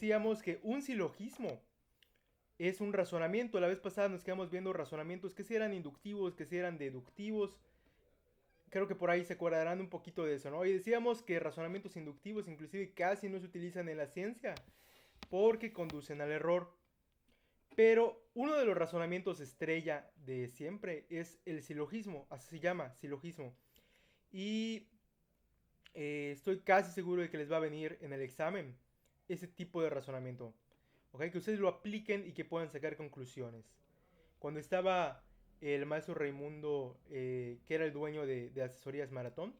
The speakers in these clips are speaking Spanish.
Decíamos que un silogismo es un razonamiento. La vez pasada nos quedamos viendo razonamientos que si eran inductivos, que si eran deductivos. Creo que por ahí se acordarán un poquito de eso, ¿no? Y decíamos que razonamientos inductivos inclusive casi no se utilizan en la ciencia porque conducen al error. Pero uno de los razonamientos estrella de siempre es el silogismo, así se llama, silogismo. Y estoy casi seguro de que les va a venir en el examen ese tipo de razonamiento. ¿Ok? Que ustedes lo apliquen y que puedan sacar conclusiones. Cuando estaba el maestro Raimundo, que era el dueño de Asesorías Maratón,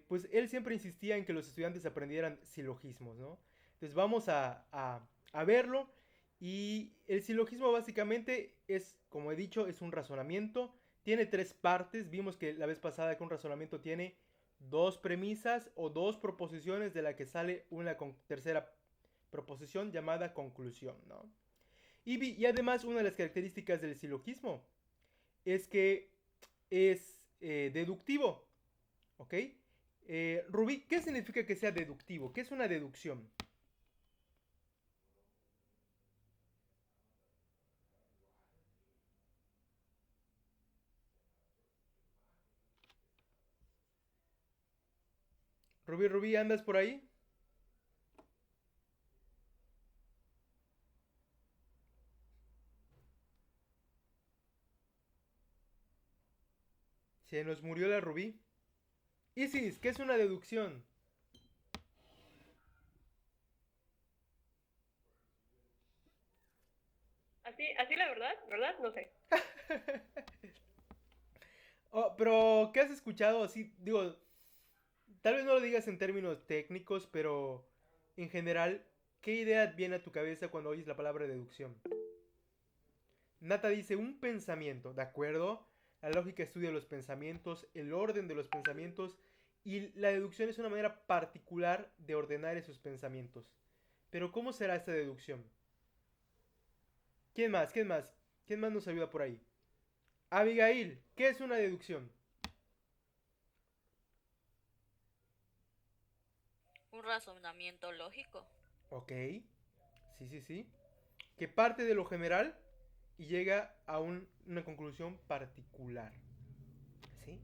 pues él siempre insistía en que los estudiantes aprendieran silogismos, ¿no? Entonces vamos a verlo. Y el silogismo básicamente es, como he dicho, es un razonamiento. Tiene tres partes. Vimos que la vez pasada que un razonamiento tiene dos premisas o dos proposiciones de la que sale una tercera proposición llamada conclusión, ¿no? Y además una de las características del silogismo es que es deductivo, ¿ok? Rubí, ¿qué significa que sea deductivo? ¿Qué es una deducción? Rubí, ¿andas por ahí? Se nos murió la Rubí. Isis, ¿qué es una deducción? Así la verdad, ¿verdad? No sé. Oh, pero, ¿qué has escuchado? Así, digo, tal vez no lo digas en términos técnicos, pero en general, ¿qué idea viene a tu cabeza cuando oyes la palabra deducción? Nata dice un pensamiento, ¿de acuerdo? La lógica estudia los pensamientos, el orden de los pensamientos y la deducción es una manera particular de ordenar esos pensamientos. Pero ¿cómo será esta deducción? ¿Quién más? ¿Quién más? ¿Quién más nos ayuda por ahí? Abigail, ¿qué es una deducción? Un razonamiento lógico. Ok, sí. Que parte de lo general y llega a una conclusión particular. ¿Sí?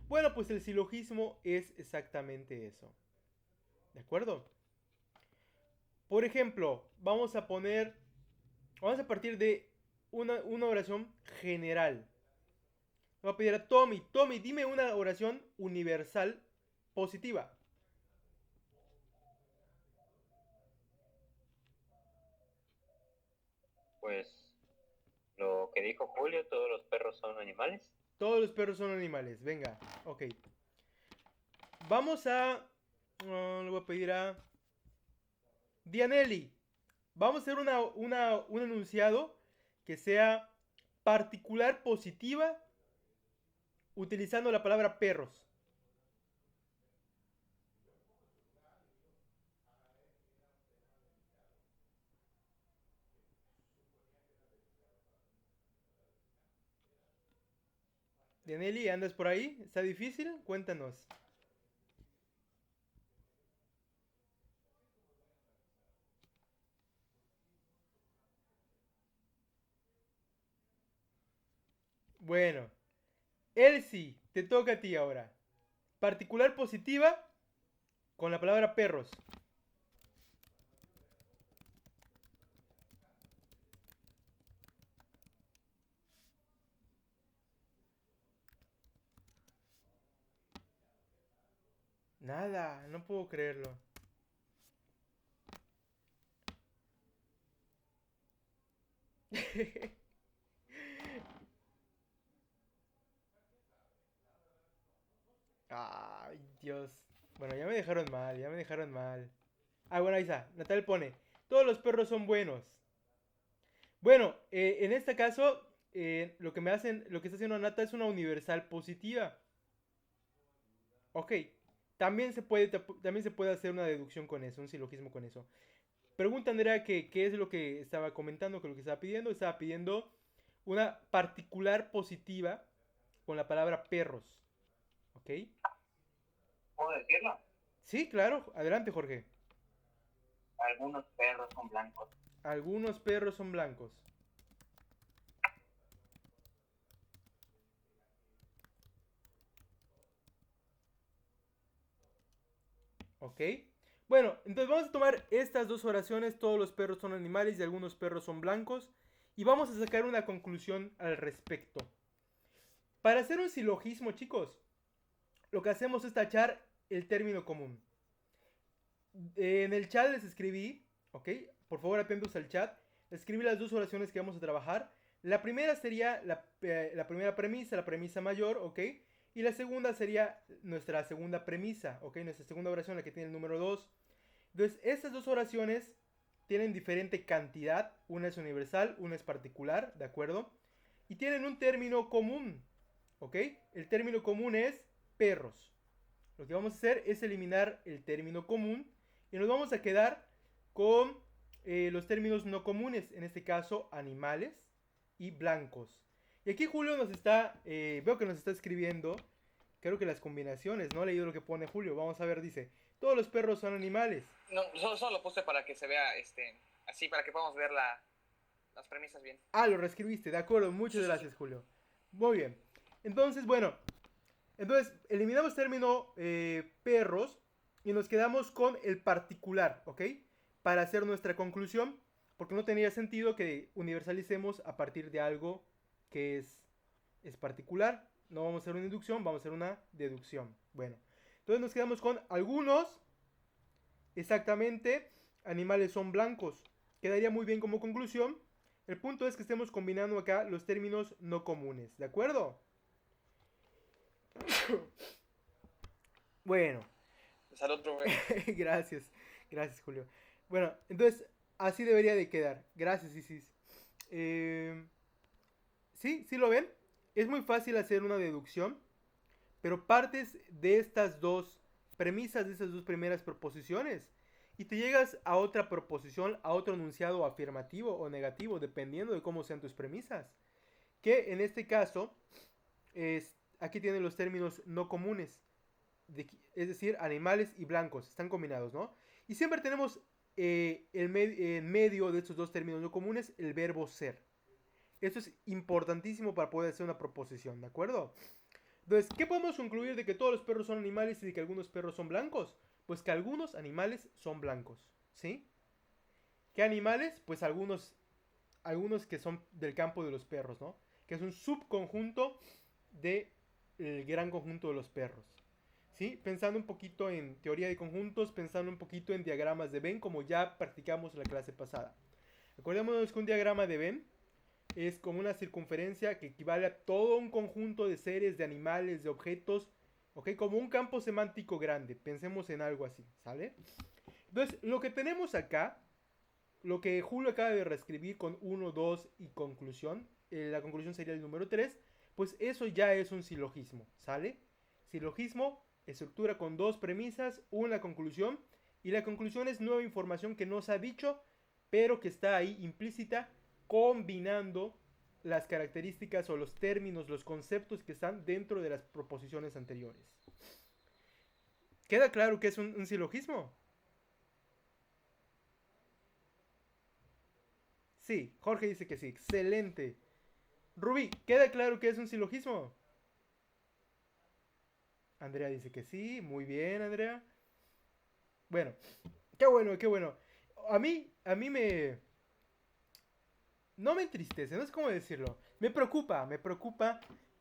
Bueno, pues el silogismo es exactamente eso. ¿De acuerdo? Por ejemplo, vamos a partir de una oración general. Le voy a pedir a Tommy, dime una oración universal positiva. Pues lo que dijo Julio, todos los perros son animales. Todos los perros son animales, venga, ok. Vamos a, le voy a pedir a Dianelli. Vamos a hacer un enunciado que sea particular positiva utilizando la palabra perros. Dianelli, ¿andas por ahí? ¿Está difícil? Cuéntanos. Bueno, Elsie, te toca a ti ahora. Particular positiva con la palabra perros. Nada, no puedo creerlo. Ay, Dios. Bueno, ya me dejaron mal, ya me dejaron mal. Ah, bueno, ahí está. Natal pone, todos los perros son buenos. Bueno, en este caso, lo que está haciendo Nata es una universal positiva. Ok, también se puede hacer una deducción con eso, un silogismo con eso. Pregunta Andrea que qué es lo que estaba comentando, que lo que estaba pidiendo. Estaba pidiendo una particular positiva con la palabra perros. ¿Ok? ¿Puedo decirlo? Sí, claro. Adelante, Jorge. Algunos perros son blancos. Algunos perros son blancos. ¿Ok? Bueno, entonces vamos a tomar estas dos oraciones. Todos los perros son animales y algunos perros son blancos. Y vamos a sacar una conclusión al respecto. Para hacer un silogismo, chicos, lo que hacemos es tachar el término común. En el chat les escribí, ¿ok? Por favor, atentos al chat. Escribí las dos oraciones que vamos a trabajar. La primera sería la primera premisa, la premisa mayor, ¿ok? Y la segunda sería nuestra segunda premisa, ¿ok? Nuestra segunda oración, la que tiene el número 2. Entonces, estas dos oraciones tienen diferente cantidad. Una es universal, una es particular, ¿de acuerdo? Y tienen un término común, ¿ok? El término común es perros. Lo que vamos a hacer es eliminar el término común y nos vamos a quedar con los términos no comunes, en este caso animales y blancos. Y aquí Julio nos está, veo que nos está escribiendo, creo que las combinaciones, no he leído lo que pone Julio, vamos a ver, dice, todos los perros son animales. No, solo lo puse para que se vea, así, para que podamos ver las premisas bien. Ah, lo reescribiste, de acuerdo, muchas gracias Julio. Muy bien, entonces, bueno, eliminamos el término perros y nos quedamos con el particular, ¿ok? Para hacer nuestra conclusión, porque no tenía sentido que universalicemos a partir de algo que es particular. No vamos a hacer una inducción, vamos a hacer una deducción. Bueno, entonces nos quedamos con algunos, exactamente, animales son blancos. Quedaría muy bien como conclusión. El punto es que estemos combinando acá los términos no comunes, ¿de acuerdo? Bueno. Salud, profe. Gracias, gracias Julio. Bueno, entonces así debería de quedar. Gracias, Isis. ¿Sí? ¿Sí lo ven? Es muy fácil hacer una deducción, pero partes de estas dos premisas, de esas dos primeras proposiciones, y te llegas a otra proposición, a otro enunciado afirmativo o negativo, dependiendo de cómo sean tus premisas. Que en este caso, aquí tienen los términos no comunes, es decir, animales y blancos, están combinados, ¿no? Y siempre tenemos en medio de estos dos términos no comunes el verbo ser. Esto es importantísimo para poder hacer una proposición, ¿de acuerdo? Entonces, ¿qué podemos concluir de que todos los perros son animales y de que algunos perros son blancos? Pues que algunos animales son blancos, ¿sí? ¿Qué animales? Pues algunos que son del campo de los perros, ¿no? Que es un subconjunto del gran conjunto de los perros, ¿sí? Pensando un poquito en teoría de conjuntos, pensando un poquito en diagramas de Venn, como ya practicamos en la clase pasada. Acordémonos que un diagrama de Venn es como una circunferencia que equivale a todo un conjunto de seres, de animales, de objetos, ¿ok? Como un campo semántico grande, pensemos en algo así, ¿sale? Entonces, lo que tenemos acá, lo que Julio acaba de reescribir con 1, 2 y conclusión, la conclusión sería el número 3, pues eso ya es un silogismo, ¿sale? Silogismo, estructura con dos premisas, una conclusión, y la conclusión es nueva información que no se ha dicho, pero que está ahí implícita, combinando las características o los términos, los conceptos que están dentro de las proposiciones anteriores. ¿Queda claro que es un silogismo? Sí, Jorge dice que sí, excelente. Rubí, ¿queda claro que es un silogismo? Andrea dice que sí, muy bien, Andrea. Bueno, qué bueno, qué bueno. A mí no me entristece, no sé cómo decirlo. Me preocupa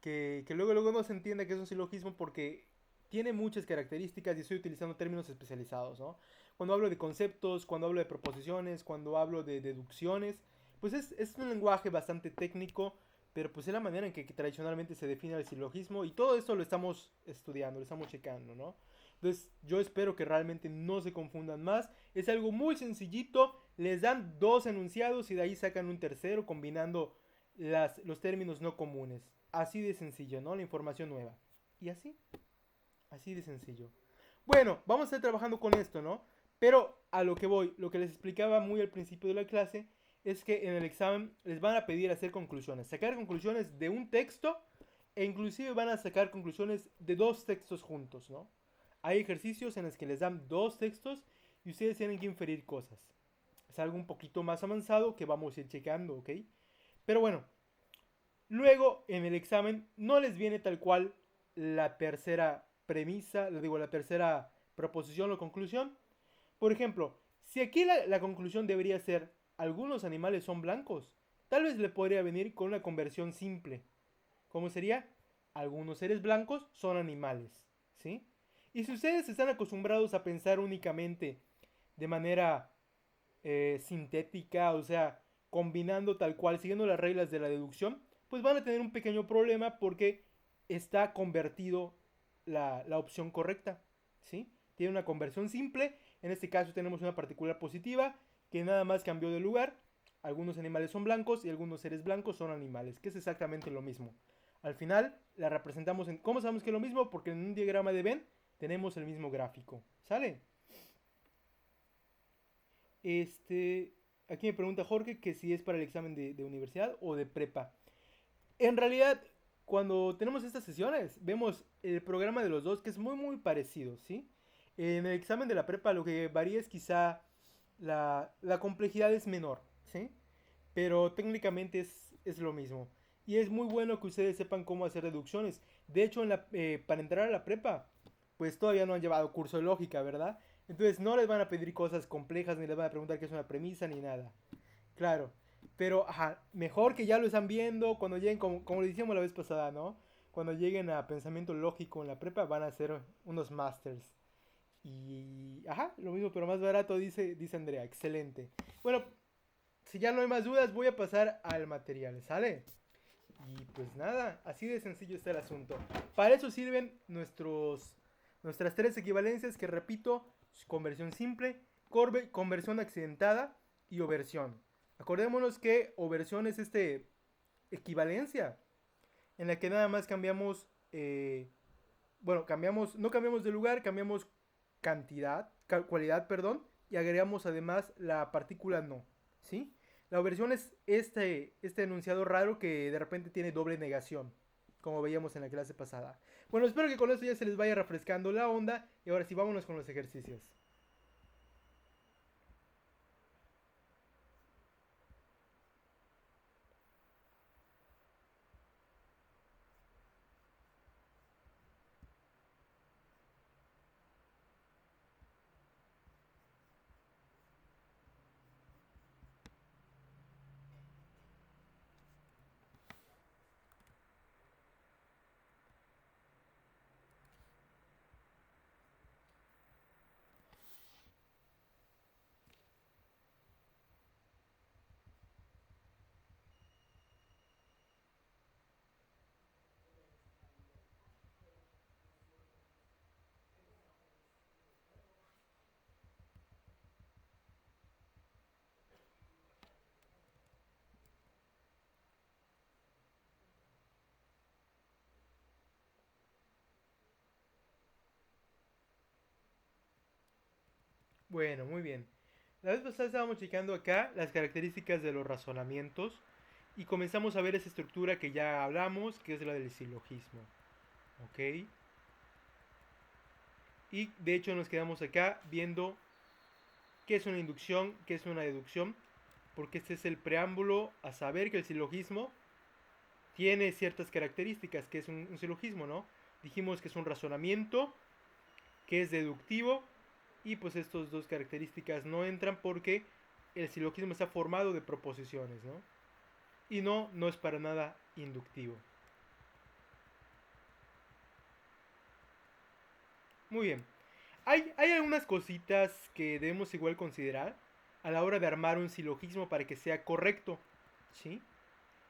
que luego no se entienda que es un silogismo porque tiene muchas características y estoy utilizando términos especializados, ¿no? Cuando hablo de conceptos, cuando hablo de proposiciones, cuando hablo de deducciones, pues es un lenguaje bastante técnico, pero pues es la manera en que tradicionalmente se define el silogismo y todo esto lo estamos estudiando, lo estamos checando, ¿no? Entonces yo espero que realmente no se confundan más. Es algo muy sencillito, les dan dos enunciados y de ahí sacan un tercero combinando los términos no comunes. Así de sencillo, ¿no? La información nueva. Y así de sencillo. Bueno, vamos a estar trabajando con esto, ¿no? Pero a lo que voy, lo que les explicaba muy al principio de la clase es que en el examen les van a pedir hacer conclusiones, sacar conclusiones de un texto e inclusive van a sacar conclusiones de dos textos juntos, ¿no? Hay ejercicios en los que les dan dos textos y ustedes tienen que inferir cosas. Es algo un poquito más avanzado que vamos a ir checando, ¿ok? Pero bueno, luego en el examen no les viene tal cual la tercera premisa, les digo, la tercera proposición o conclusión. Por ejemplo, si aquí la conclusión debería ser algunos animales son blancos, tal vez le podría venir con una conversión simple. ¿Cómo sería? Algunos seres blancos son animales, ¿sí? Y si ustedes están acostumbrados a pensar únicamente de manera sintética, o sea, combinando tal cual, siguiendo las reglas de la deducción, pues van a tener un pequeño problema porque está convertido la opción correcta, ¿sí? Tiene una conversión simple, en este caso tenemos una particular positiva que nada más cambió de lugar, algunos animales son blancos y algunos seres blancos son animales, que es exactamente lo mismo. Al final la representamos en... ¿Cómo sabemos que es lo mismo? Porque en un diagrama de Venn tenemos el mismo gráfico, ¿sale? Aquí me pregunta Jorge que si es para el examen de universidad o de prepa. En realidad, cuando tenemos estas sesiones, vemos el programa de los dos que es muy parecido, ¿sí? En el examen de la prepa lo que varía es quizá la complejidad es menor, ¿sí? Pero técnicamente es lo mismo. Y es muy bueno que ustedes sepan cómo hacer deducciones. De hecho, para entrar a la prepa, pues todavía no han llevado curso de lógica, ¿verdad? Entonces no les van a pedir cosas complejas, ni les van a preguntar qué es una premisa, ni nada. Claro, pero ajá, mejor que ya lo están viendo cuando lleguen, como lo decíamos la vez pasada, ¿no? Cuando lleguen a pensamiento lógico en la prepa van a hacer unos masters. Y, ajá, lo mismo pero más barato, dice Andrea, excelente. Bueno, si ya no hay más dudas, voy a pasar al material, ¿sale? Y pues nada, así de sencillo está el asunto. Para eso sirven nuestras tres equivalencias que repito, conversión simple, conversión accidentada y oversión. Acordémonos que oversión es equivalencia en la que nada más cambiamos, no cambiamos de lugar, cambiamos cualidad, perdón, y agregamos además la partícula no, ¿sí? La oversión es este enunciado raro que de repente tiene doble negación, como veíamos en la clase pasada. Bueno, espero que con esto ya se les vaya refrescando la onda y ahora sí vámonos con los ejercicios. Bueno, muy bien. La vez pasada estábamos checando acá las características de los razonamientos y comenzamos a ver esa estructura que ya hablamos, que es la del silogismo. ¿Ok? Y de hecho nos quedamos acá viendo qué es una inducción, qué es una deducción, porque este es el preámbulo a saber que el silogismo tiene ciertas características, que es un silogismo, ¿no? Dijimos que es un razonamiento, que es deductivo, y pues estas dos características no entran porque el silogismo está formado de proposiciones, ¿no? Y no es para nada inductivo. Muy bien. Hay algunas cositas que debemos igual considerar a la hora de armar un silogismo para que sea correcto, ¿sí?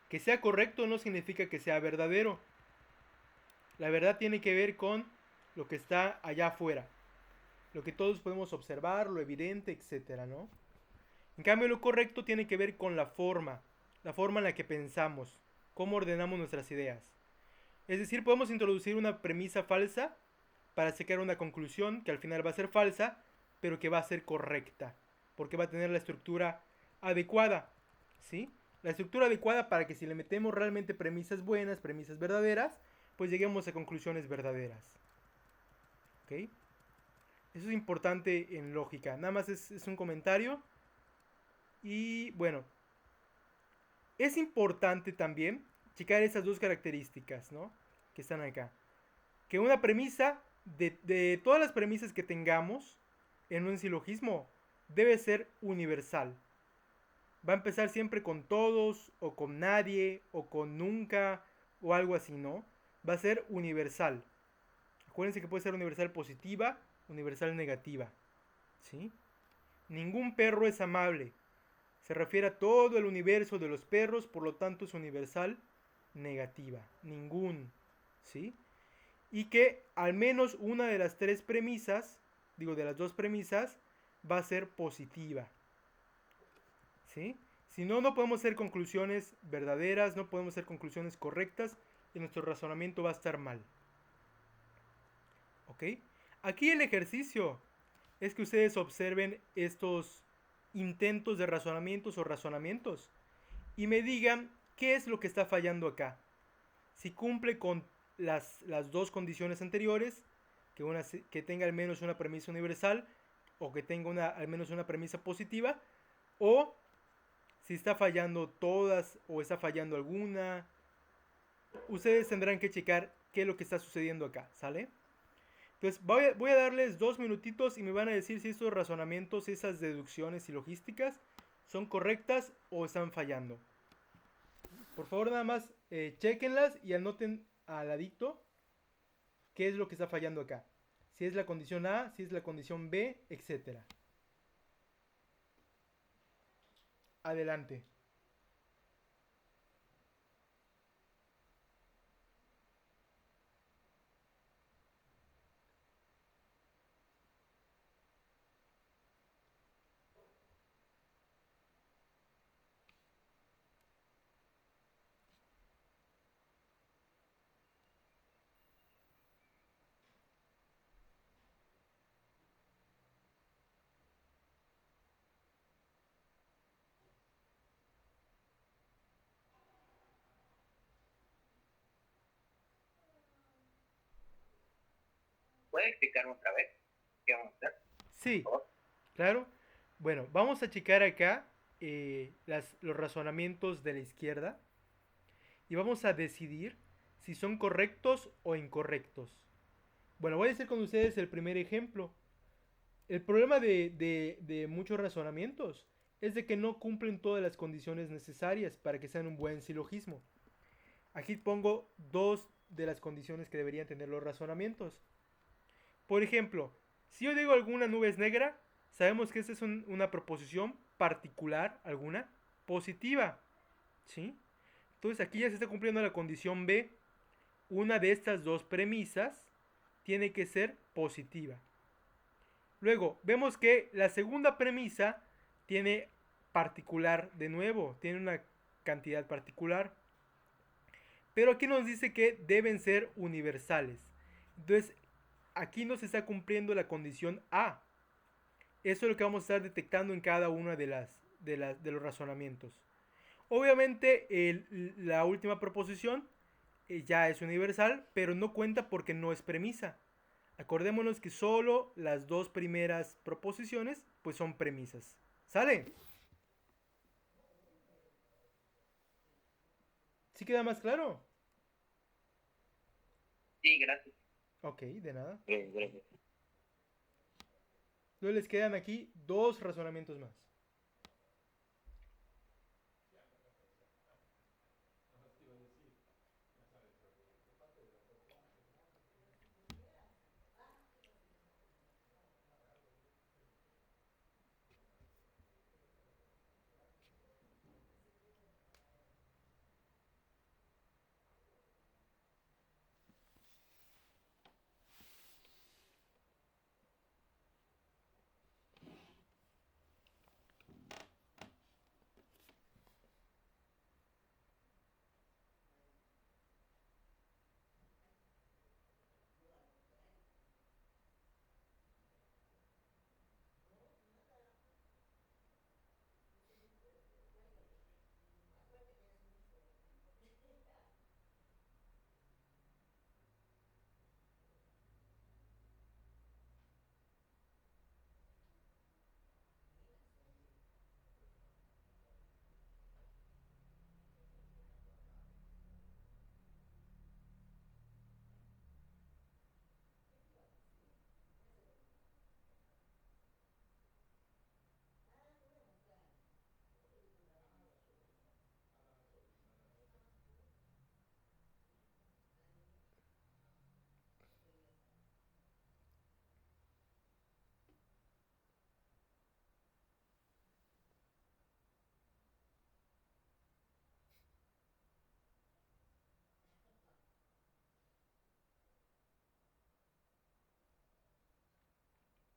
Que sea correcto no significa que sea verdadero. La verdad tiene que ver con lo que está allá afuera, lo que todos podemos observar, lo evidente, etcétera, ¿no? En cambio, lo correcto tiene que ver con la forma en la que pensamos, cómo ordenamos nuestras ideas. Es decir, podemos introducir una premisa falsa para sacar una conclusión que al final va a ser falsa, pero que va a ser correcta, porque va a tener la estructura adecuada, ¿sí? La estructura adecuada para que si le metemos realmente premisas buenas, premisas verdaderas, pues lleguemos a conclusiones verdaderas. ¿Ok? Eso es importante en lógica. Nada más es un comentario. Y bueno, es importante también checar esas dos características, ¿no? Que están acá. Que una premisa, de todas las premisas que tengamos en un silogismo, debe ser universal. Va a empezar siempre con todos, o con nadie, o con nunca, o algo así, ¿no? Va a ser universal. Acuérdense que puede ser universal positiva, universal negativa. ¿Sí? Ningún perro es amable. Se refiere a todo el universo de los perros, por lo tanto es universal negativa. Ningún. ¿Sí? Y que al menos una de las tres premisas, digo de las dos premisas, va a ser positiva. ¿Sí? Si no, no podemos hacer conclusiones verdaderas, no podemos hacer conclusiones correctas y nuestro razonamiento va a estar mal. ¿Ok? Aquí el ejercicio es que ustedes observen estos intentos de razonamientos o razonamientos y me digan qué es lo que está fallando acá. Si cumple con las dos condiciones anteriores, que tenga al menos una premisa universal o que tenga al menos una premisa positiva, o si está fallando todas o está fallando alguna. Ustedes tendrán que checar qué es lo que está sucediendo acá, ¿sale? Entonces voy a darles 2 minutitos y me van a decir si estos razonamientos, esas deducciones y logísticas son correctas o están fallando. Por favor, nada más chequenlas y anoten al ladito qué es lo que está fallando acá. Si es la condición A, si es la condición B, etc. Adelante. ¿Puede explicarme otra vez qué vamos a hacer? Sí, Por favor. claro. Bueno, vamos a checar acá los razonamientos de la izquierda y vamos a decidir si son correctos o incorrectos. Bueno, voy a hacer con ustedes el primer ejemplo. El problema de muchos razonamientos es de que no cumplen todas las condiciones necesarias para que sean un buen silogismo. Aquí pongo dos de las condiciones que deberían tener los razonamientos. Por ejemplo, si yo digo alguna nube es negra, sabemos que esta es una proposición particular, alguna, positiva. ¿Sí? Entonces aquí ya se está cumpliendo la condición B. Una de estas dos premisas tiene que ser positiva. Luego, vemos que la segunda premisa tiene particular de nuevo, tiene una cantidad particular. Pero aquí nos dice que deben ser universales. Entonces, aquí no se está cumpliendo la condición A. Eso es lo que vamos a estar detectando en cada uno de los razonamientos. Obviamente, la última proposición ya es universal, pero no cuenta porque no es premisa. Acordémonos que solo las dos primeras proposiciones pues son premisas. ¿Sale? ¿Sí queda más claro? Sí, gracias. Ok, de nada. Gracias. Luego les quedan aquí dos razonamientos más.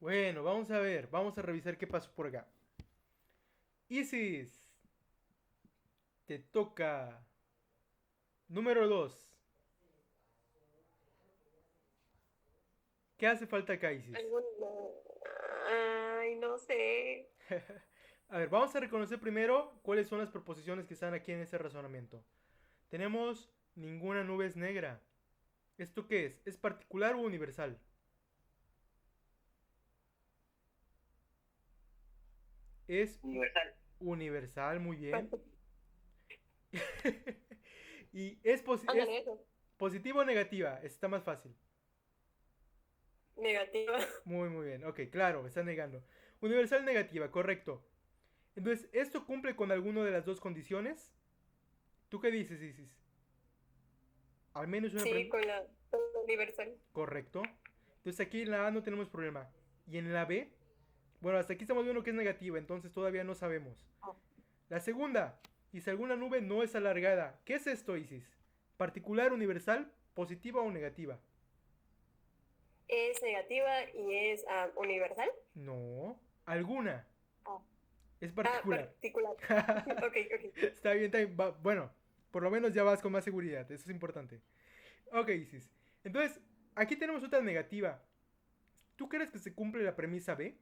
Bueno, vamos a ver, vamos a revisar qué pasó por acá. Isis, te toca. Número 2. ¿Qué hace falta acá, Isis? Ay, no sé. A ver, vamos a reconocer primero cuáles son las proposiciones que están aquí en este razonamiento. Tenemos ninguna nube es negra. ¿Esto qué es? ¿Es particular o universal? Es Universal. universal, muy bien. Y es, Ándale, eso. positiva o negativa. Está más fácil. Negativa. Muy bien. Ok, claro, está negando. Universal negativa, correcto. Entonces, ¿esto cumple con alguna de las dos condiciones? ¿Tú qué dices, Isis? Al menos una Sí, con la universal. correcto. Entonces aquí en la A no tenemos problema. ¿Y en la B? Bueno, hasta aquí estamos viendo que es negativa, entonces todavía no sabemos. La segunda, y si alguna nube no es alargada. ¿Qué es esto, Isis? ¿Particular, universal, positiva o negativa? Es negativa y es universal. No, alguna. Ah. Es particular. Particular. Ok. Está bien, está bien. Bueno, por lo menos ya vas con más seguridad, eso es importante. Ok, Isis. Entonces, aquí tenemos otra negativa. ¿Tú crees que se cumple la premisa B?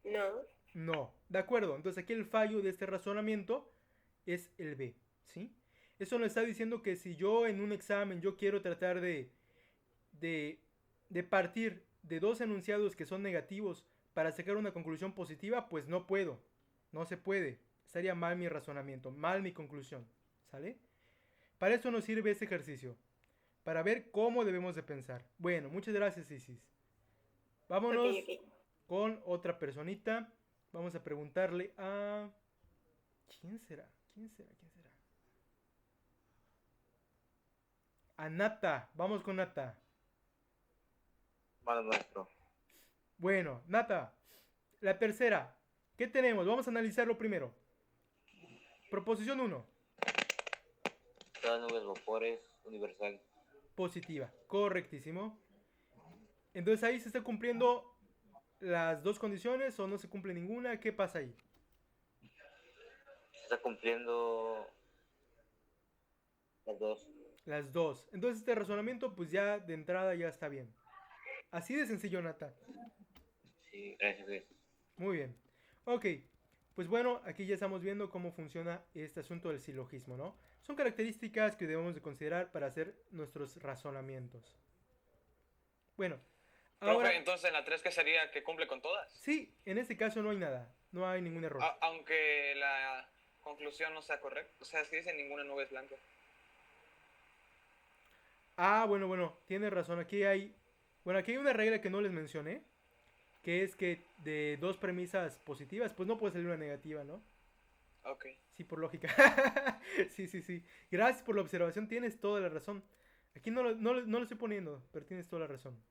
No. No. De acuerdo, entonces aquí el fallo de este razonamiento es el B, ¿sí? Eso nos está diciendo que si yo en un examen yo quiero tratar de partir de dos enunciados que son negativos para sacar una conclusión positiva, pues no puedo. No se puede. Estaría mal mi razonamiento, mal mi conclusión. ¿Sale? Para eso nos sirve este ejercicio. Para ver cómo debemos de pensar. Bueno, muchas gracias, Isis. Vámonos Ok. con otra personita. Vamos a preguntarle a... ¿Quién será? A Nata. Vamos con Nata. Mal maestro. Bueno, Nata. La tercera. ¿Qué tenemos? Vamos a analizarlo primero. Proposición 1. Cada nube es vapores, universal. Positiva. Correctísimo. Entonces ahí se está cumpliendo las dos condiciones o no se cumple ninguna. ¿Qué pasa ahí? Se está cumpliendo las dos. Las dos. Entonces este razonamiento pues ya de entrada ya está bien. Así de sencillo, Nata. Sí, gracias, Luis. Muy bien. Ok. Pues bueno, aquí ya estamos viendo cómo funciona este asunto del silogismo, ¿no? Son características que debemos de considerar para hacer nuestros razonamientos. Bueno, ahora... Profe, entonces en la 3, ¿qué sería? ¿Que cumple con todas? Sí, en este caso no hay nada. No hay ningún error. Aunque la conclusión no sea correcta. O sea, es que dice ninguna nube es blanca. Bueno, tienes razón. Aquí hay una regla que no les mencioné, que es que de dos premisas positivas, pues no puede salir una negativa, ¿no? Ok. Sí, por lógica. Sí. Gracias por la observación, tienes toda la razón. Aquí no lo estoy poniendo, pero tienes toda la razón.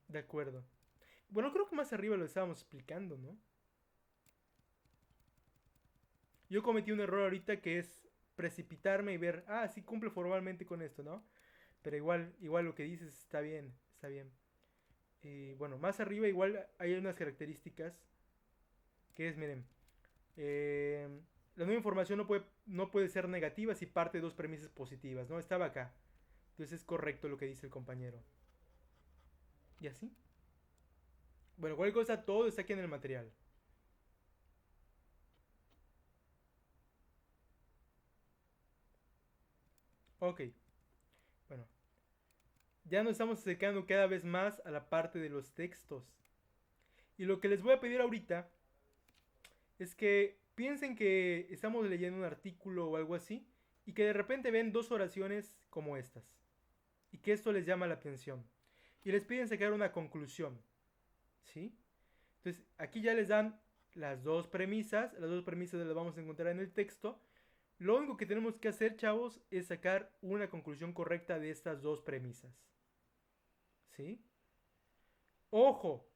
De acuerdo. Bueno, creo que más arriba lo estábamos explicando, ¿no? Yo cometí un error ahorita que es precipitarme y ver, sí cumple formalmente con esto, ¿no? Pero igual lo que dices está bien, está bien. Bueno, más arriba igual hay unas características que es, miren, la nueva información no puede ser negativa si parte de dos premisas positivas, ¿no? Estaba acá. Entonces es correcto lo que dice el compañero. ¿Y así? Bueno, cualquier cosa, todo está aquí en el material. Ok. Bueno. Ya nos estamos acercando cada vez más a la parte de los textos. Y lo que les voy a pedir ahorita es que piensen que estamos leyendo un artículo o algo así y que de repente ven dos oraciones como estas y que esto les llama la atención y les piden sacar una conclusión, ¿sí? Entonces aquí ya les dan las dos premisas las vamos a encontrar en el texto. Lo único que tenemos que hacer, chavos, es sacar una conclusión correcta de estas dos premisas, ¿sí? ¡Ojo!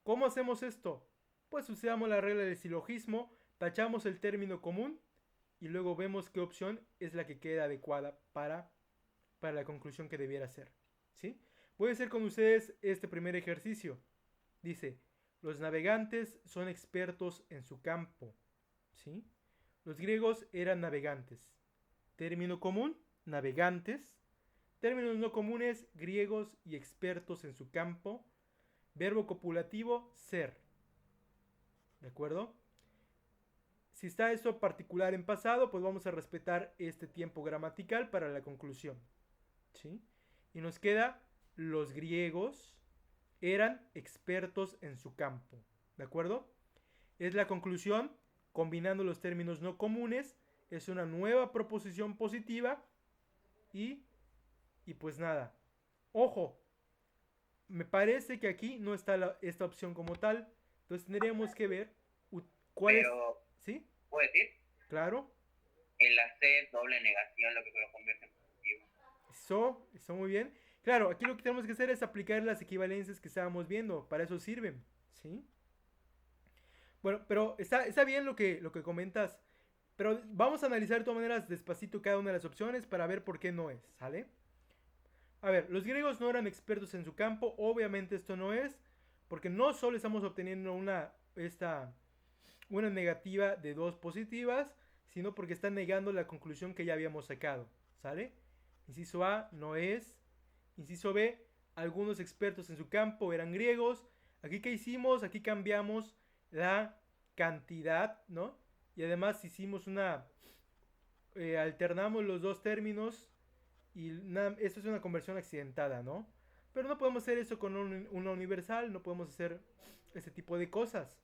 ¿Cómo hacemos esto? Pues usamos la regla del silogismo, tachamos el término común y luego vemos qué opción es la que queda adecuada para para la conclusión que debiera ser. ¿Sí? Voy a hacer con ustedes este primer ejercicio. Dice, los navegantes son expertos en su campo. ¿Sí? Los griegos eran navegantes. Término común, navegantes. Términos no comunes, griegos y expertos en su campo. Verbo copulativo, ser. ¿De acuerdo? Si está esto particular en pasado, pues vamos a respetar este tiempo gramatical para la conclusión. ¿Sí? Y nos queda, los griegos eran expertos en su campo. ¿De acuerdo? Es la conclusión, combinando los términos no comunes, es una nueva proposición positiva y pues nada. Ojo, me parece que aquí no está esta opción como tal, entonces tendríamos que ver cuál Pero, es... ¿Sí? ¿puedo decir? Claro. En la C es doble negación lo que lo convierte en positivo. Eso muy bien. Claro, aquí lo que tenemos que hacer es aplicar las equivalencias que estábamos viendo. Para eso sirven, ¿sí? Bueno, pero está bien lo que comentas. Pero vamos a analizar de todas maneras despacito cada una de las opciones para ver por qué no es, ¿sale? A ver, los griegos no eran expertos en su campo. Obviamente esto no es, porque no solo estamos obteniendo una negativa de dos positivas, sino porque está negando la conclusión que ya habíamos sacado, ¿sale? Inciso A, no es. Inciso B, algunos expertos en su campo eran griegos. Aquí, ¿qué hicimos? Aquí cambiamos la cantidad, ¿no? Y además hicimos alternamos los dos términos y esto es una conversión accidentada, ¿no? Pero no podemos hacer eso con una universal, no podemos hacer ese tipo de cosas.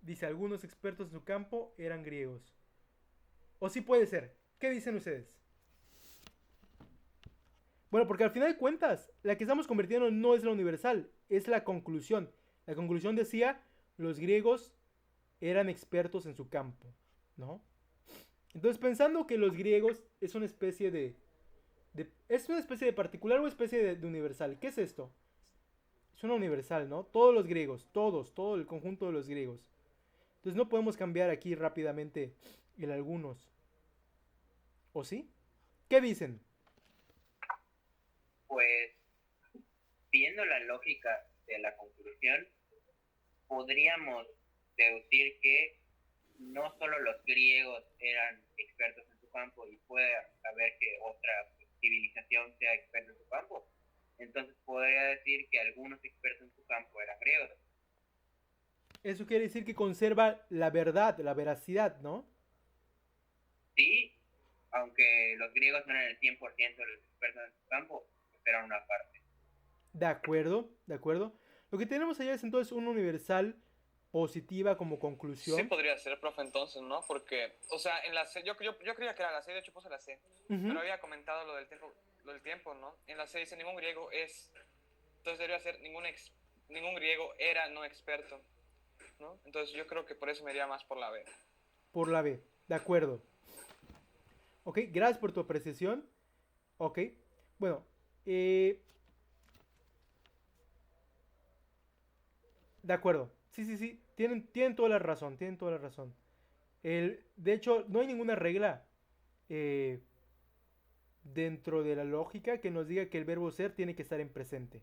Dice, algunos expertos en su campo eran griegos. O sí puede ser. ¿Qué dicen ustedes? Bueno, porque al final de cuentas, la que estamos convirtiendo no es la universal, es la conclusión. La conclusión decía, los griegos eran expertos en su campo, ¿no? Entonces, pensando que los griegos es una especie ¿es una especie de particular o especie de universal? ¿Qué es esto? Es una universal, ¿no? Todos los griegos, todo el conjunto de los griegos. Entonces no podemos cambiar aquí rápidamente el algunos. ¿O sí? ¿Qué dicen? Pues, viendo la lógica de la conclusión, podríamos deducir que no solo los griegos eran expertos en su campo y puede haber que otra civilización sea experta en su campo. Entonces podría decir que algunos expertos en su campo eran griegos. Eso quiere decir que conserva la verdad, la veracidad, ¿no? Sí, aunque los griegos no eran el 100% de los expertos en su campo, pues eran una parte. De acuerdo, de acuerdo. Lo que tenemos allá es entonces una universal positiva como conclusión. Sí podría ser, profe, entonces, ¿no? Porque, o sea, en la C, yo creía que era la C, de hecho puse la C. Pero había comentado lo del tiempo, ¿no? En la C dice ningún griego es, entonces debería ser ningún griego era no experto, ¿no? Entonces yo creo que por eso me iría más por la B. Por la B, de acuerdo. Ok, gracias por tu apreciación. Ok, bueno, de acuerdo. Sí, tienen toda la razón, tienen toda la razón. De hecho, no hay ninguna regla dentro de la lógica que nos diga que el verbo ser tiene que estar en presente.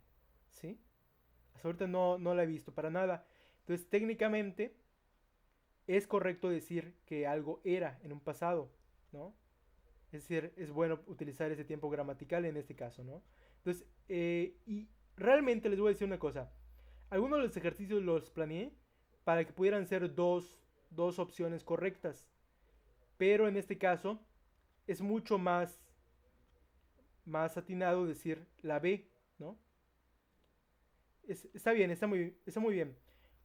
¿Sí? Hasta ahorita no la he visto para nada. Entonces, técnicamente, es correcto decir que algo era en un pasado, ¿no? Es decir, es bueno utilizar ese tiempo gramatical en este caso, ¿no? Entonces, y realmente les voy a decir una cosa. Algunos de los ejercicios los planeé para que pudieran ser dos opciones correctas. Pero en este caso es mucho más atinado decir la B, ¿no? Está bien, está muy bien.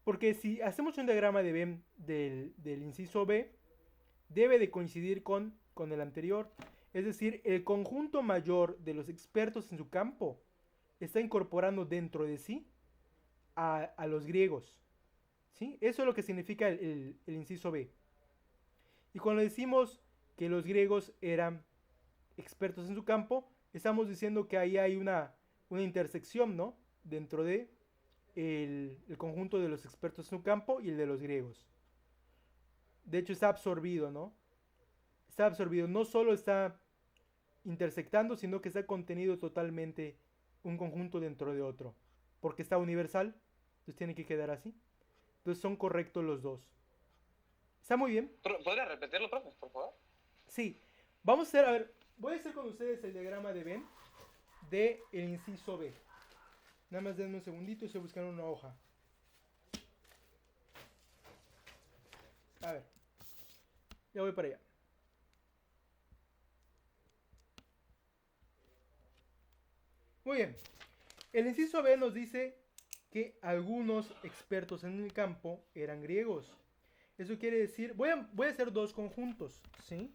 Porque si hacemos un diagrama de Venn del inciso B, debe de coincidir con el anterior. Es decir, el conjunto mayor de los expertos en su campo está incorporando dentro de sí a los griegos. ¿Sí? Eso es lo que significa el inciso B. Y cuando decimos que los griegos eran expertos en su campo, estamos diciendo que ahí hay una intersección, ¿no? Dentro de el conjunto de los expertos en su campo y el de los griegos. De hecho está absorbido, ¿no? Está absorbido. No solo está intersectando, sino que está contenido totalmente un conjunto dentro de otro. Porque está universal, entonces tiene que quedar así. Entonces son correctos los dos. Está muy bien. ¿Podría repetirlo, profe, por favor? Sí. Vamos a hacer, a ver, voy a hacer con ustedes el diagrama de Venn de el inciso B. Nada más denme un segundito y estoy buscando una hoja. A ver. Ya voy para allá. Muy bien. El inciso B nos dice que algunos expertos en el campo eran griegos. Eso quiere decir, voy a hacer dos conjuntos, ¿sí?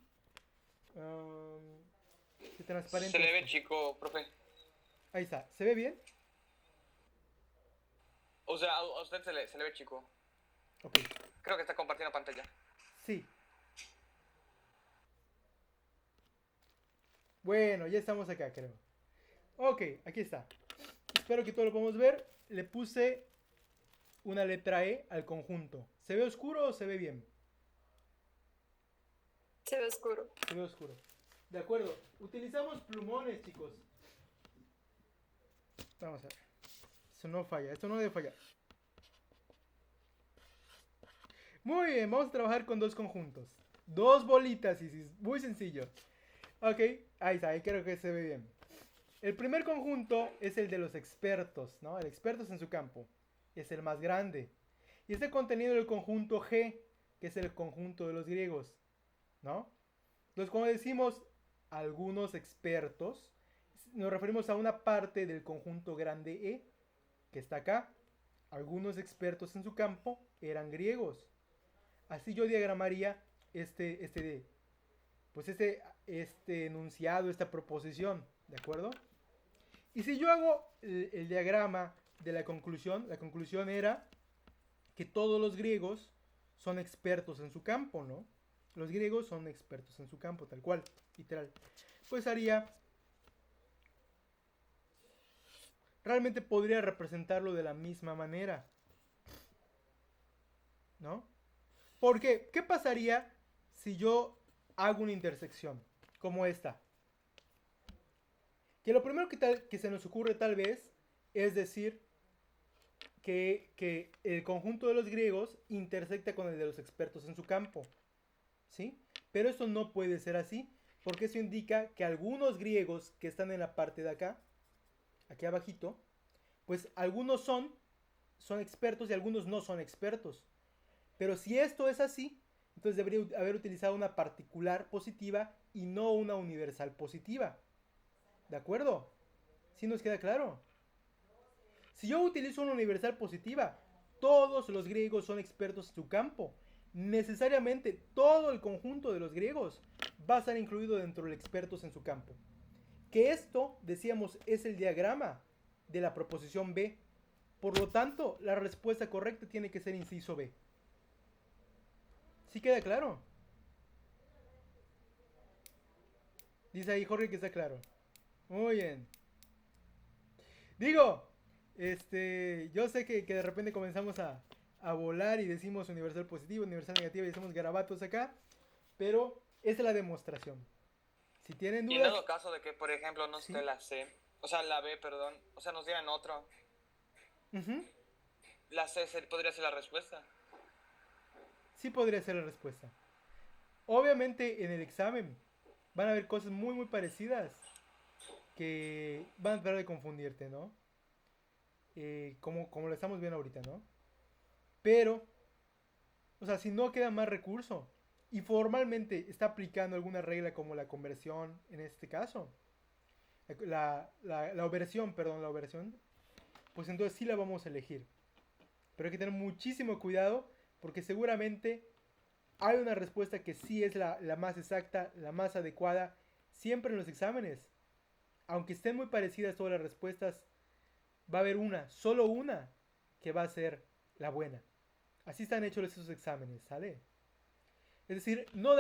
De transparente. Se le ve chico, profe. Ahí está, ¿se ve bien? O sea, a usted se le ve chico. Ok, Creo que está compartiendo pantalla. sí. Bueno, ya estamos acá, creo. Ok, aquí está. Espero que todo lo podamos ver. Le puse una letra E al conjunto. ¿Se ve oscuro o se ve bien? Se ve oscuro. Se ve oscuro. De acuerdo. Utilizamos plumones, chicos. Vamos a ver. Esto no falla. Esto no debe fallar. Muy bien. Vamos a trabajar con dos conjuntos. Dos bolitas, y muy sencillo. Ok. Ahí está. Ahí creo que se ve bien. El primer conjunto es el de los expertos, ¿no? El expertos en su campo. Es el más grande. Y está contenido en el conjunto G, que es el conjunto de los griegos, ¿no? Entonces, cuando decimos algunos expertos, nos referimos a una parte del conjunto grande E, que está acá. Algunos expertos en su campo eran griegos. Así yo diagramaría este enunciado, esta proposición, ¿de acuerdo? Y si yo hago el diagrama de la conclusión era que todos los griegos son expertos en su campo, ¿no? Los griegos son expertos en su campo, tal cual, literal. Pues realmente podría representarlo de la misma manera, ¿no? Porque, ¿qué pasaría si yo hago una intersección como esta? Que lo primero que se nos ocurre tal vez es decir que el conjunto de los griegos intersecta con el de los expertos en su campo, ¿sí? Pero eso no puede ser así, porque eso indica que algunos griegos que están en la parte de acá, aquí abajito, pues algunos son expertos y algunos no son expertos. Pero si esto es así, entonces debería haber utilizado una particular positiva y no una universal positiva. ¿De acuerdo? ¿Sí nos queda claro? Si yo utilizo una universal positiva, todos los griegos son expertos en su campo. Necesariamente todo el conjunto de los griegos va a estar incluido dentro de expertos en su campo. Que esto, decíamos, es el diagrama de la proposición B. Por lo tanto, la respuesta correcta tiene que ser inciso B. ¿Sí queda claro? Dice ahí Jorge que está claro. Muy bien. Digo, yo sé que de repente comenzamos a volar y decimos universal positivo, universal negativo y decimos garabatos acá, pero esa es la demostración. Si tienen Y en dudas, dado caso de que, por ejemplo, no esté la C, o sea, la B, perdón, o sea, nos dieran otro, la C podría ser la respuesta. sí podría ser la respuesta. Obviamente en el examen van a haber cosas muy muy parecidas que van a tratar de confundirte, ¿no? Como lo estamos viendo ahorita, ¿no? Pero, o sea, si no queda más recurso y formalmente está aplicando alguna regla como la conversión, en este caso, la oversión, pues entonces sí la vamos a elegir. Pero hay que tener muchísimo cuidado porque seguramente hay una respuesta que sí es la más exacta, la más adecuada, siempre en los exámenes. Aunque estén muy parecidas todas las respuestas, va a haber solo una, que va a ser la buena. Así están hechos esos exámenes, ¿sale? Es decir, no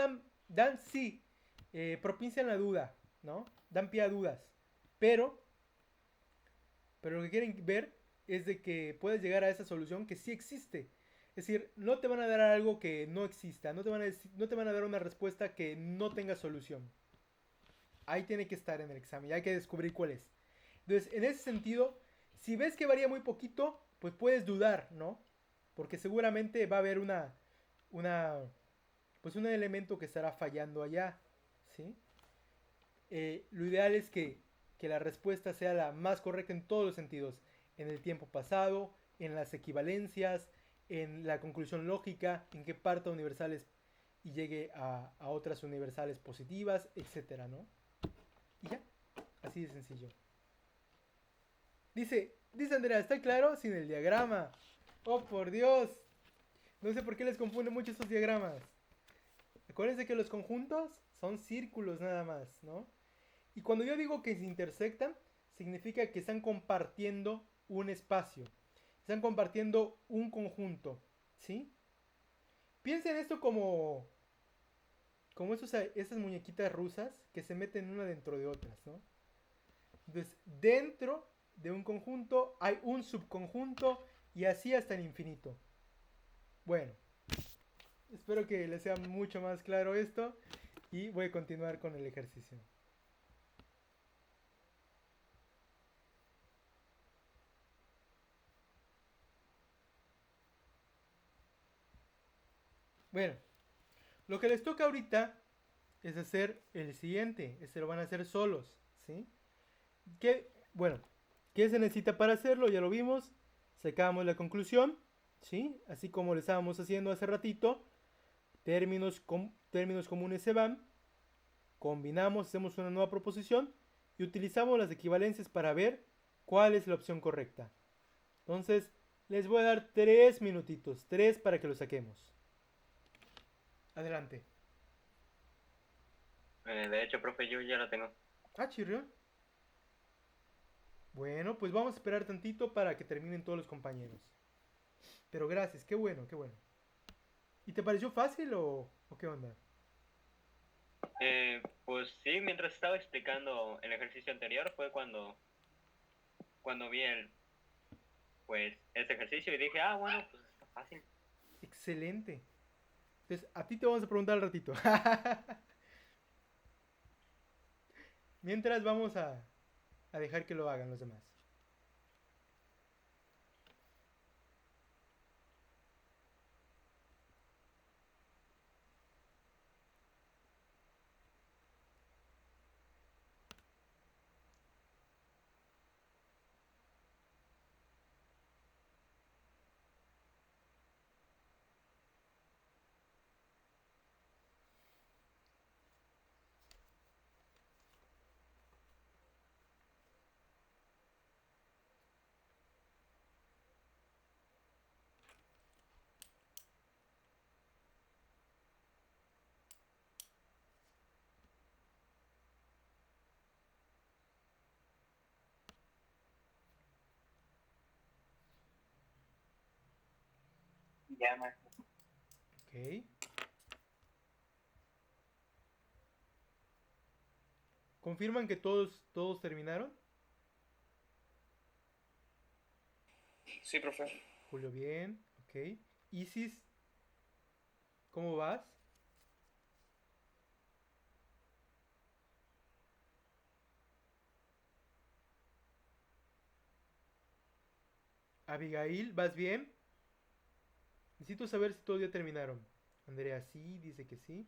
propician la duda, ¿no? Dan pie a dudas. Pero lo que quieren ver es de que puedes llegar a esa solución que sí existe. Es decir, no te van a dar algo que no exista, no te van a dar una respuesta que no tenga solución. ahí tiene que estar en el examen, ya hay que descubrir cuál es. Entonces, en ese sentido, si ves que varía muy poquito, pues puedes dudar, ¿no? Porque seguramente va a haber una, pues un elemento que estará fallando allá, ¿sí? Lo ideal es que la respuesta sea la más correcta en todos los sentidos, en el tiempo pasado, en las equivalencias, en la conclusión lógica, en que parta universales y llegue a otras universales positivas, etcétera, ¿no? Y ya, así de sencillo. Dice Andrea, ¿está claro? Sin el diagrama. Oh, por Dios. No sé por qué les confunde mucho estos diagramas. Acuérdense que los conjuntos son círculos nada más, ¿no? Y cuando yo digo que se intersectan, significa que están compartiendo un espacio. Están compartiendo un conjunto, ¿sí? Piensen esto como esas muñequitas rusas que se meten una dentro de otras, ¿no? Entonces, dentro de un conjunto hay un subconjunto y así hasta el infinito. Bueno, espero que les sea mucho más claro esto y voy a continuar con el ejercicio. Bueno, lo que les toca ahorita es hacer el siguiente. Este lo van a hacer solos, ¿sí? Bueno, ¿qué se necesita para hacerlo? Ya lo vimos. Sacamos la conclusión, ¿sí? Así como lo estábamos haciendo hace ratito. Términos comunes se van. Combinamos, hacemos una nueva proposición y utilizamos las equivalencias para ver cuál es la opción correcta. Entonces, les voy a dar 3 minutitos, 3 para que lo saquemos. Adelante. De hecho, profe, yo ya la tengo. Ah, chirrión. Bueno, pues vamos a esperar tantito para que terminen todos los compañeros. Pero gracias, qué bueno, qué bueno. ¿Y te pareció fácil o qué onda? Pues sí, mientras estaba explicando el ejercicio anterior fue cuando vi este ejercicio y dije, bueno, pues está fácil. Excelente. Entonces, a ti te vamos a preguntar al ratito. Mientras vamos a dejar que lo hagan los demás. Ya, maestro. Ok. ¿Confirman que todos terminaron? Sí, profe. Julio, bien. Ok. Isis, ¿cómo vas? Abigail, ¿vas bien? Necesito saber si todos ya terminaron. Andrea, sí, dice que sí.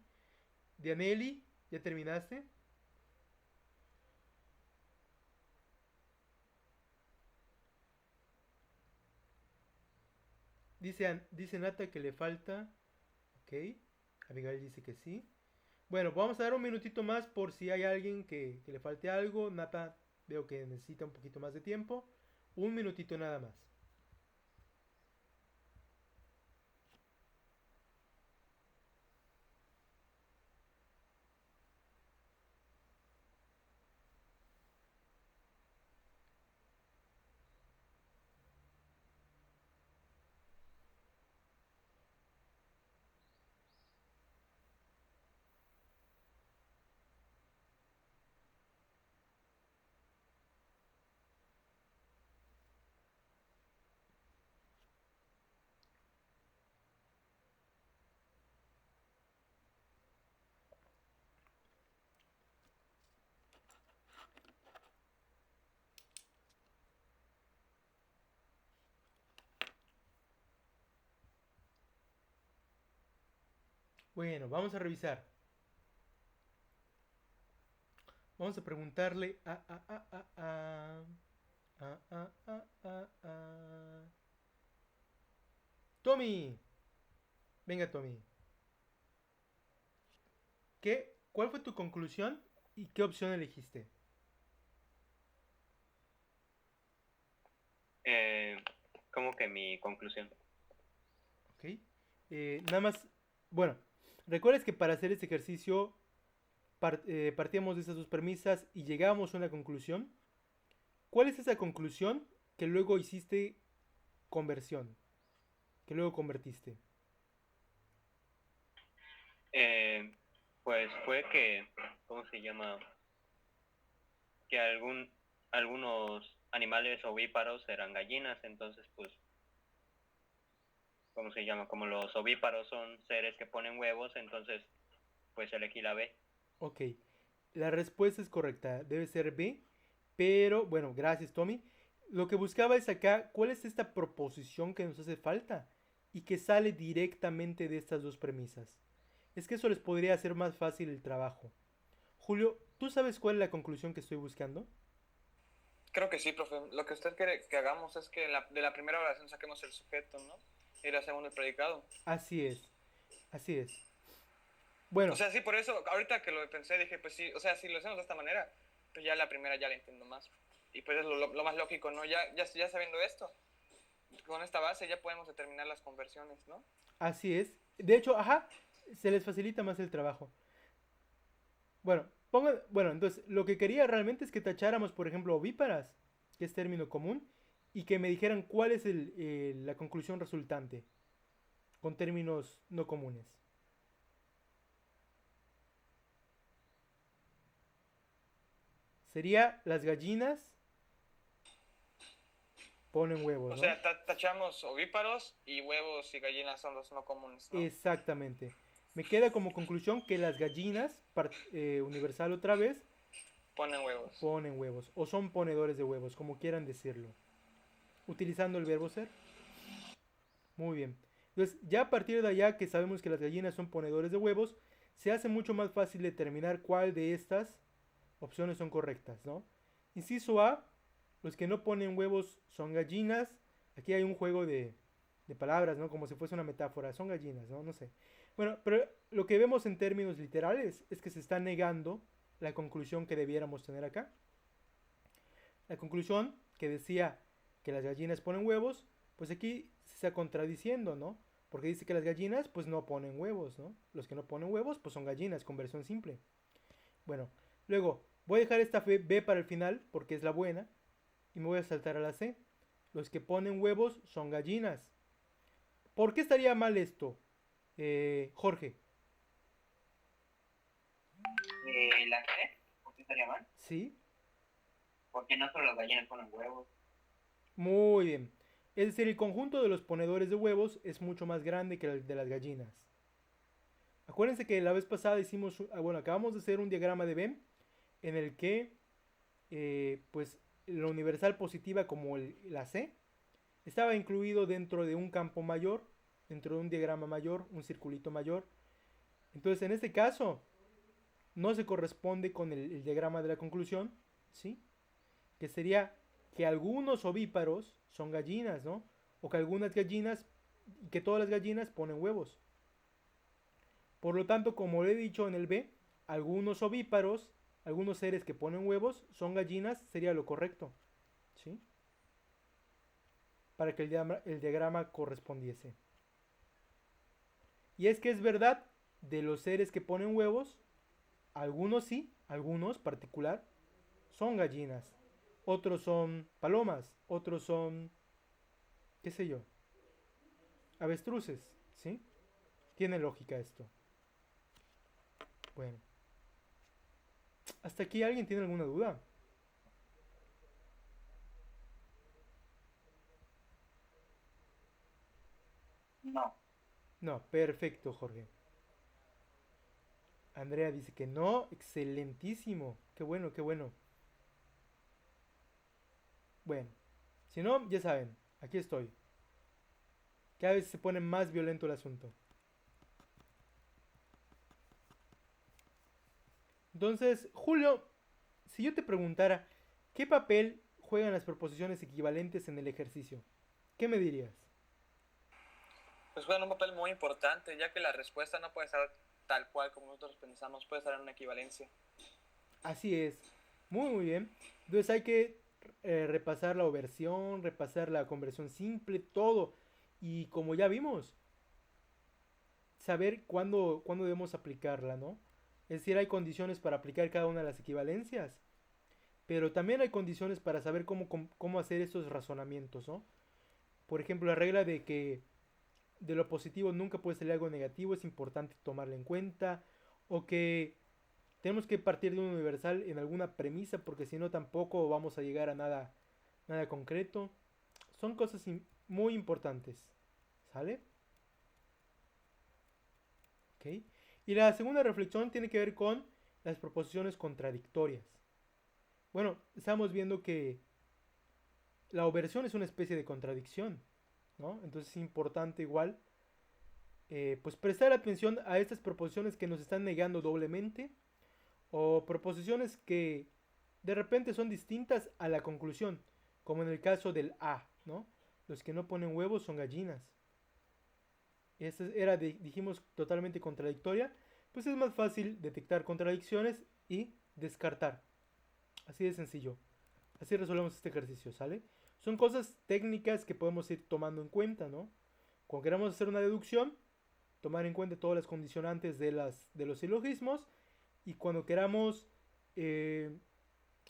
Dianelli, ¿ya terminaste? Dice Nata que le falta. Ok. Abigail dice que sí. Bueno, vamos a dar un minutito más por si hay alguien que le falte algo. Nata veo que necesita un poquito más de tiempo. Un minutito nada más. Bueno, vamos a revisar. Vamos a preguntarle a Tommy. Venga, Tommy. ¿Cuál fue tu conclusión y qué opción elegiste? Como que mi conclusión. Ok. Nada más, bueno, recuerdes que para hacer este ejercicio partíamos de esas dos premisas y llegábamos a una conclusión. ¿Cuál es esa conclusión que luego hiciste conversión? Que luego convertiste. Pues fue que, ¿cómo se llama? Que algunos animales ovíparos eran gallinas, entonces pues, ¿cómo se llama? Como los ovíparos son seres que ponen huevos, entonces pues elegí la B. Ok, la respuesta es correcta, debe ser B, pero bueno, gracias Tommy. Lo que buscaba es acá, ¿cuál es esta proposición que nos hace falta? Y que sale directamente de estas dos premisas. Es que eso les podría hacer más fácil el trabajo. Julio, ¿tú sabes cuál es la conclusión que estoy buscando? Creo que sí, profe. Lo que usted quiere que hagamos es que de la primera oración saquemos el sujeto, ¿no? Y la segunda el predicado. Así es, así es. Bueno, O sea, sí, por eso, ahorita que lo pensé, dije, pues sí, o sea, si lo hacemos de esta manera, pues ya la primera ya la entiendo más. Y pues es lo más lógico, ¿no? Ya sabiendo esto, con esta base ya podemos determinar las conversiones, ¿no? así es. De hecho, ajá, se les facilita más el trabajo. Bueno, bueno, entonces lo que quería realmente es que tacháramos, por ejemplo, ovíparas, que es término común, y que me dijeran cuál es la conclusión resultante, con términos no comunes. Sería las gallinas ponen huevos, O ¿no? sea, tachamos ovíparos y huevos y gallinas son los no comunes, ¿no? Exactamente. Me queda como conclusión que las gallinas, universal otra vez, Ponen huevos. ponen huevos, o son ponedores de huevos, como quieran decirlo. Utilizando el verbo ser. Muy bien. Entonces, ya a partir de allá que sabemos que las gallinas son ponedores de huevos, se hace mucho más fácil determinar cuál de estas opciones son correctas, ¿no? Inciso A, los que no ponen huevos son gallinas. Aquí hay un juego de palabras, ¿no? Como si fuese una metáfora. Son gallinas, ¿no? No sé. Bueno, pero lo que vemos en términos literales es que se está negando la conclusión que debiéramos tener acá. La conclusión que decía que las gallinas ponen huevos, pues aquí se está contradiciendo, ¿no? Porque dice que las gallinas pues no ponen huevos, ¿no? Los que no ponen huevos pues son gallinas, con versión simple. Bueno, luego voy a dejar esta B para el final porque es la buena y me voy a saltar a la C. Los que ponen huevos son gallinas. ¿Por qué estaría mal esto, Jorge? La C, ¿por qué estaría mal? ¿Sí? Porque no solo las gallinas ponen huevos. Muy bien. Es decir, el conjunto de los ponedores de huevos es mucho más grande que el de las gallinas. Acuérdense que la vez pasada hicimos, bueno, acabamos de hacer un diagrama de Venn en el que, pues, la universal positiva como la C estaba incluido dentro de un campo mayor, dentro de un diagrama mayor, un circulito mayor. Entonces, en este caso, no se corresponde con el diagrama de la conclusión, ¿sí? Que sería que algunos ovíparos son gallinas, ¿no? O que algunas gallinas, que todas las gallinas ponen huevos. Por lo tanto, como le he dicho en el B, algunos ovíparos, algunos seres que ponen huevos son gallinas, sería lo correcto, ¿sí? Para que el diagrama correspondiese. Y es que es verdad, de los seres que ponen huevos, algunos sí, algunos particular, son gallinas. Otros son palomas, otros son, qué sé yo, avestruces, ¿sí? Tiene lógica esto. Bueno. ¿Hasta aquí alguien tiene alguna duda? No. No, perfecto, Jorge. Andrea dice que no, excelentísimo. Qué bueno, qué bueno. Bueno, si no, ya saben, aquí estoy. Cada vez se pone más violento el asunto. Entonces, Julio, si yo te preguntara, ¿qué papel juegan las proposiciones equivalentes en el ejercicio? ¿Qué me dirías? Pues juegan un papel muy importante, ya que la respuesta no puede estar tal cual como nosotros pensamos, puede estar en una equivalencia. Así es. Muy, muy bien. Entonces hay que repasar la oversión, repasar la conversión simple, todo. Y como ya vimos, saber cuándo debemos aplicarla, ¿no? Es decir, hay condiciones para aplicar cada una de las equivalencias, pero también hay condiciones para saber cómo hacer esos razonamientos, ¿no? Por ejemplo, la regla de que de lo positivo nunca puede salir algo negativo, es importante tomarla en cuenta, o que tenemos que partir de un universal en alguna premisa, porque si no tampoco vamos a llegar a nada concreto. Son cosas muy importantes, ¿sale? ¿Ok? Y la segunda reflexión tiene que ver con las proposiciones contradictorias. Bueno, estamos viendo que la oversión es una especie de contradicción, ¿no? Entonces es importante igual, pues prestar atención a estas proposiciones que nos están negando doblemente, o proposiciones que de repente son distintas a la conclusión, como en el caso del A, ¿no? Los que no ponen huevos son gallinas. Esta era, dijimos, totalmente contradictoria. Pues es más fácil detectar contradicciones y descartar. Así de sencillo. Así resolvemos este ejercicio, ¿sale? Son cosas técnicas que podemos ir tomando en cuenta, ¿no? Cuando queramos hacer una deducción, tomar en cuenta todas las condicionantes de los silogismos. Y cuando queramos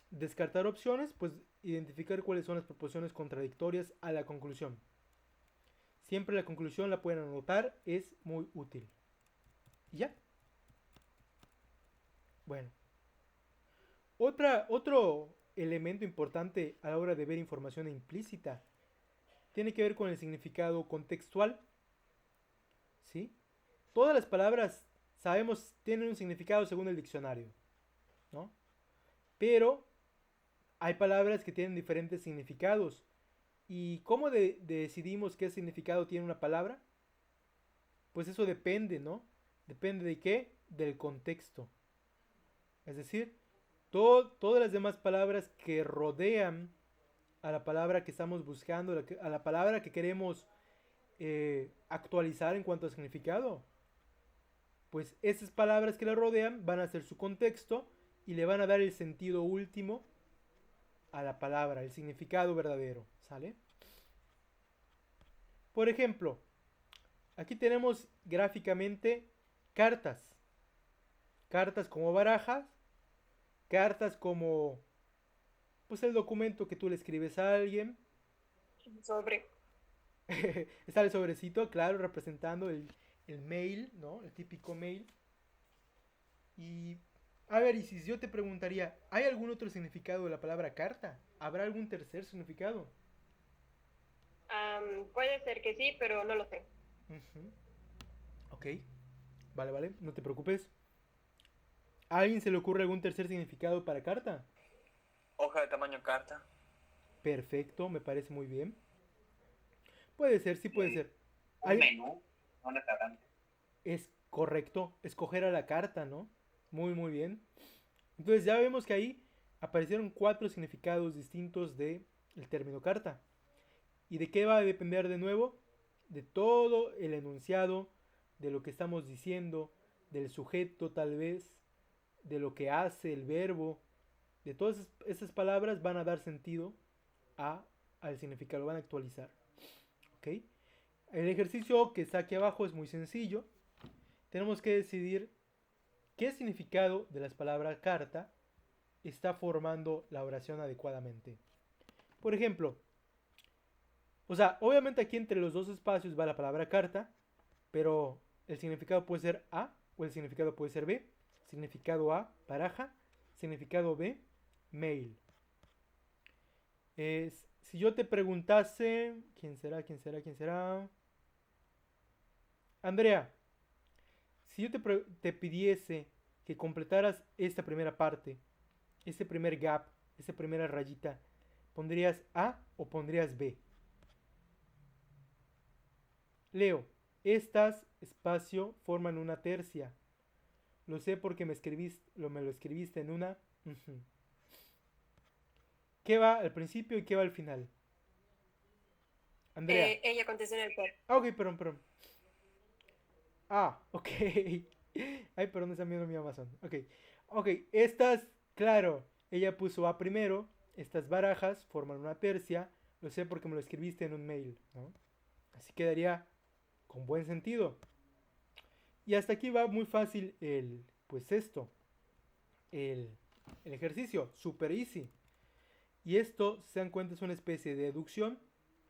descartar opciones, pues identificar cuáles son las proposiciones contradictorias a la conclusión. Siempre la conclusión la pueden anotar, es muy útil. ¿Y ya? Bueno. Otro elemento importante a la hora de ver información implícita tiene que ver con el significado contextual. ¿Sí? Todas las palabras, sabemos, tienen un significado según el diccionario, ¿no? Pero hay palabras que tienen diferentes significados. ¿Y cómo decidimos qué significado tiene una palabra? Pues eso depende, ¿no? ¿Depende de qué? Del contexto. Es decir, todas las demás palabras que rodean a la palabra que estamos buscando, a la palabra que queremos actualizar en cuanto a significado, pues esas palabras que la rodean van a ser su contexto y le van a dar el sentido último a la palabra, el significado verdadero, ¿sale? Por ejemplo, aquí tenemos gráficamente cartas. Cartas como barajas, cartas como pues el documento que tú le escribes a alguien. Sobre. Está el sobrecito, claro, representando el mail, ¿no? El típico mail. Y a ver, y si yo te preguntaría, ¿hay algún otro significado de la palabra carta? ¿Habrá algún tercer significado? Puede ser que sí, pero no lo sé. Ujú. Ok, vale, no te preocupes. ¿A alguien se le ocurre algún tercer significado para carta? Hoja de tamaño carta. Perfecto, me parece muy bien. Puede ser, sí puede ser. Un menú, un restaurante. Es correcto, escoger a la carta, ¿no? Muy, muy bien. Entonces ya vemos que ahí aparecieron 4 significados distintos del término carta. ¿Y de qué va a depender de nuevo? De todo el enunciado, de lo que estamos diciendo, del sujeto tal vez, de lo que hace el verbo. De todas esas palabras van a dar sentido al significado, van a actualizar. ¿Ok? El ejercicio que está aquí abajo es muy sencillo. Tenemos que decidir qué significado de las palabras carta está formando la oración adecuadamente. Por ejemplo, o sea, obviamente aquí entre los dos espacios va la palabra carta, pero el significado puede ser A o el significado puede ser B. Significado A, baraja. Significado B, mail. Si yo te preguntase, ¿quién será? Andrea, si yo te pidiese que completaras esta primera parte, este primer gap, esta primera rayita, ¿pondrías A o pondrías B? Leo, estas, espacio, forman una tercia. Lo sé porque me lo escribiste en una. Ujú. ¿Qué va al principio y qué va al final? Andrea. Ella contestó en el chat. Ah, ok, perdón. Ah, ok. Ay, perdón, está viendo mi Amazon. Ok. Ok, estas, claro, ella puso A primero. Estas barajas forman una tercia. Lo sé porque me lo escribiste en un mail, ¿no? Así quedaría con buen sentido. Y hasta aquí va muy fácil pues esto, el ejercicio, super easy. Y esto, si se dan cuenta, es una especie de deducción.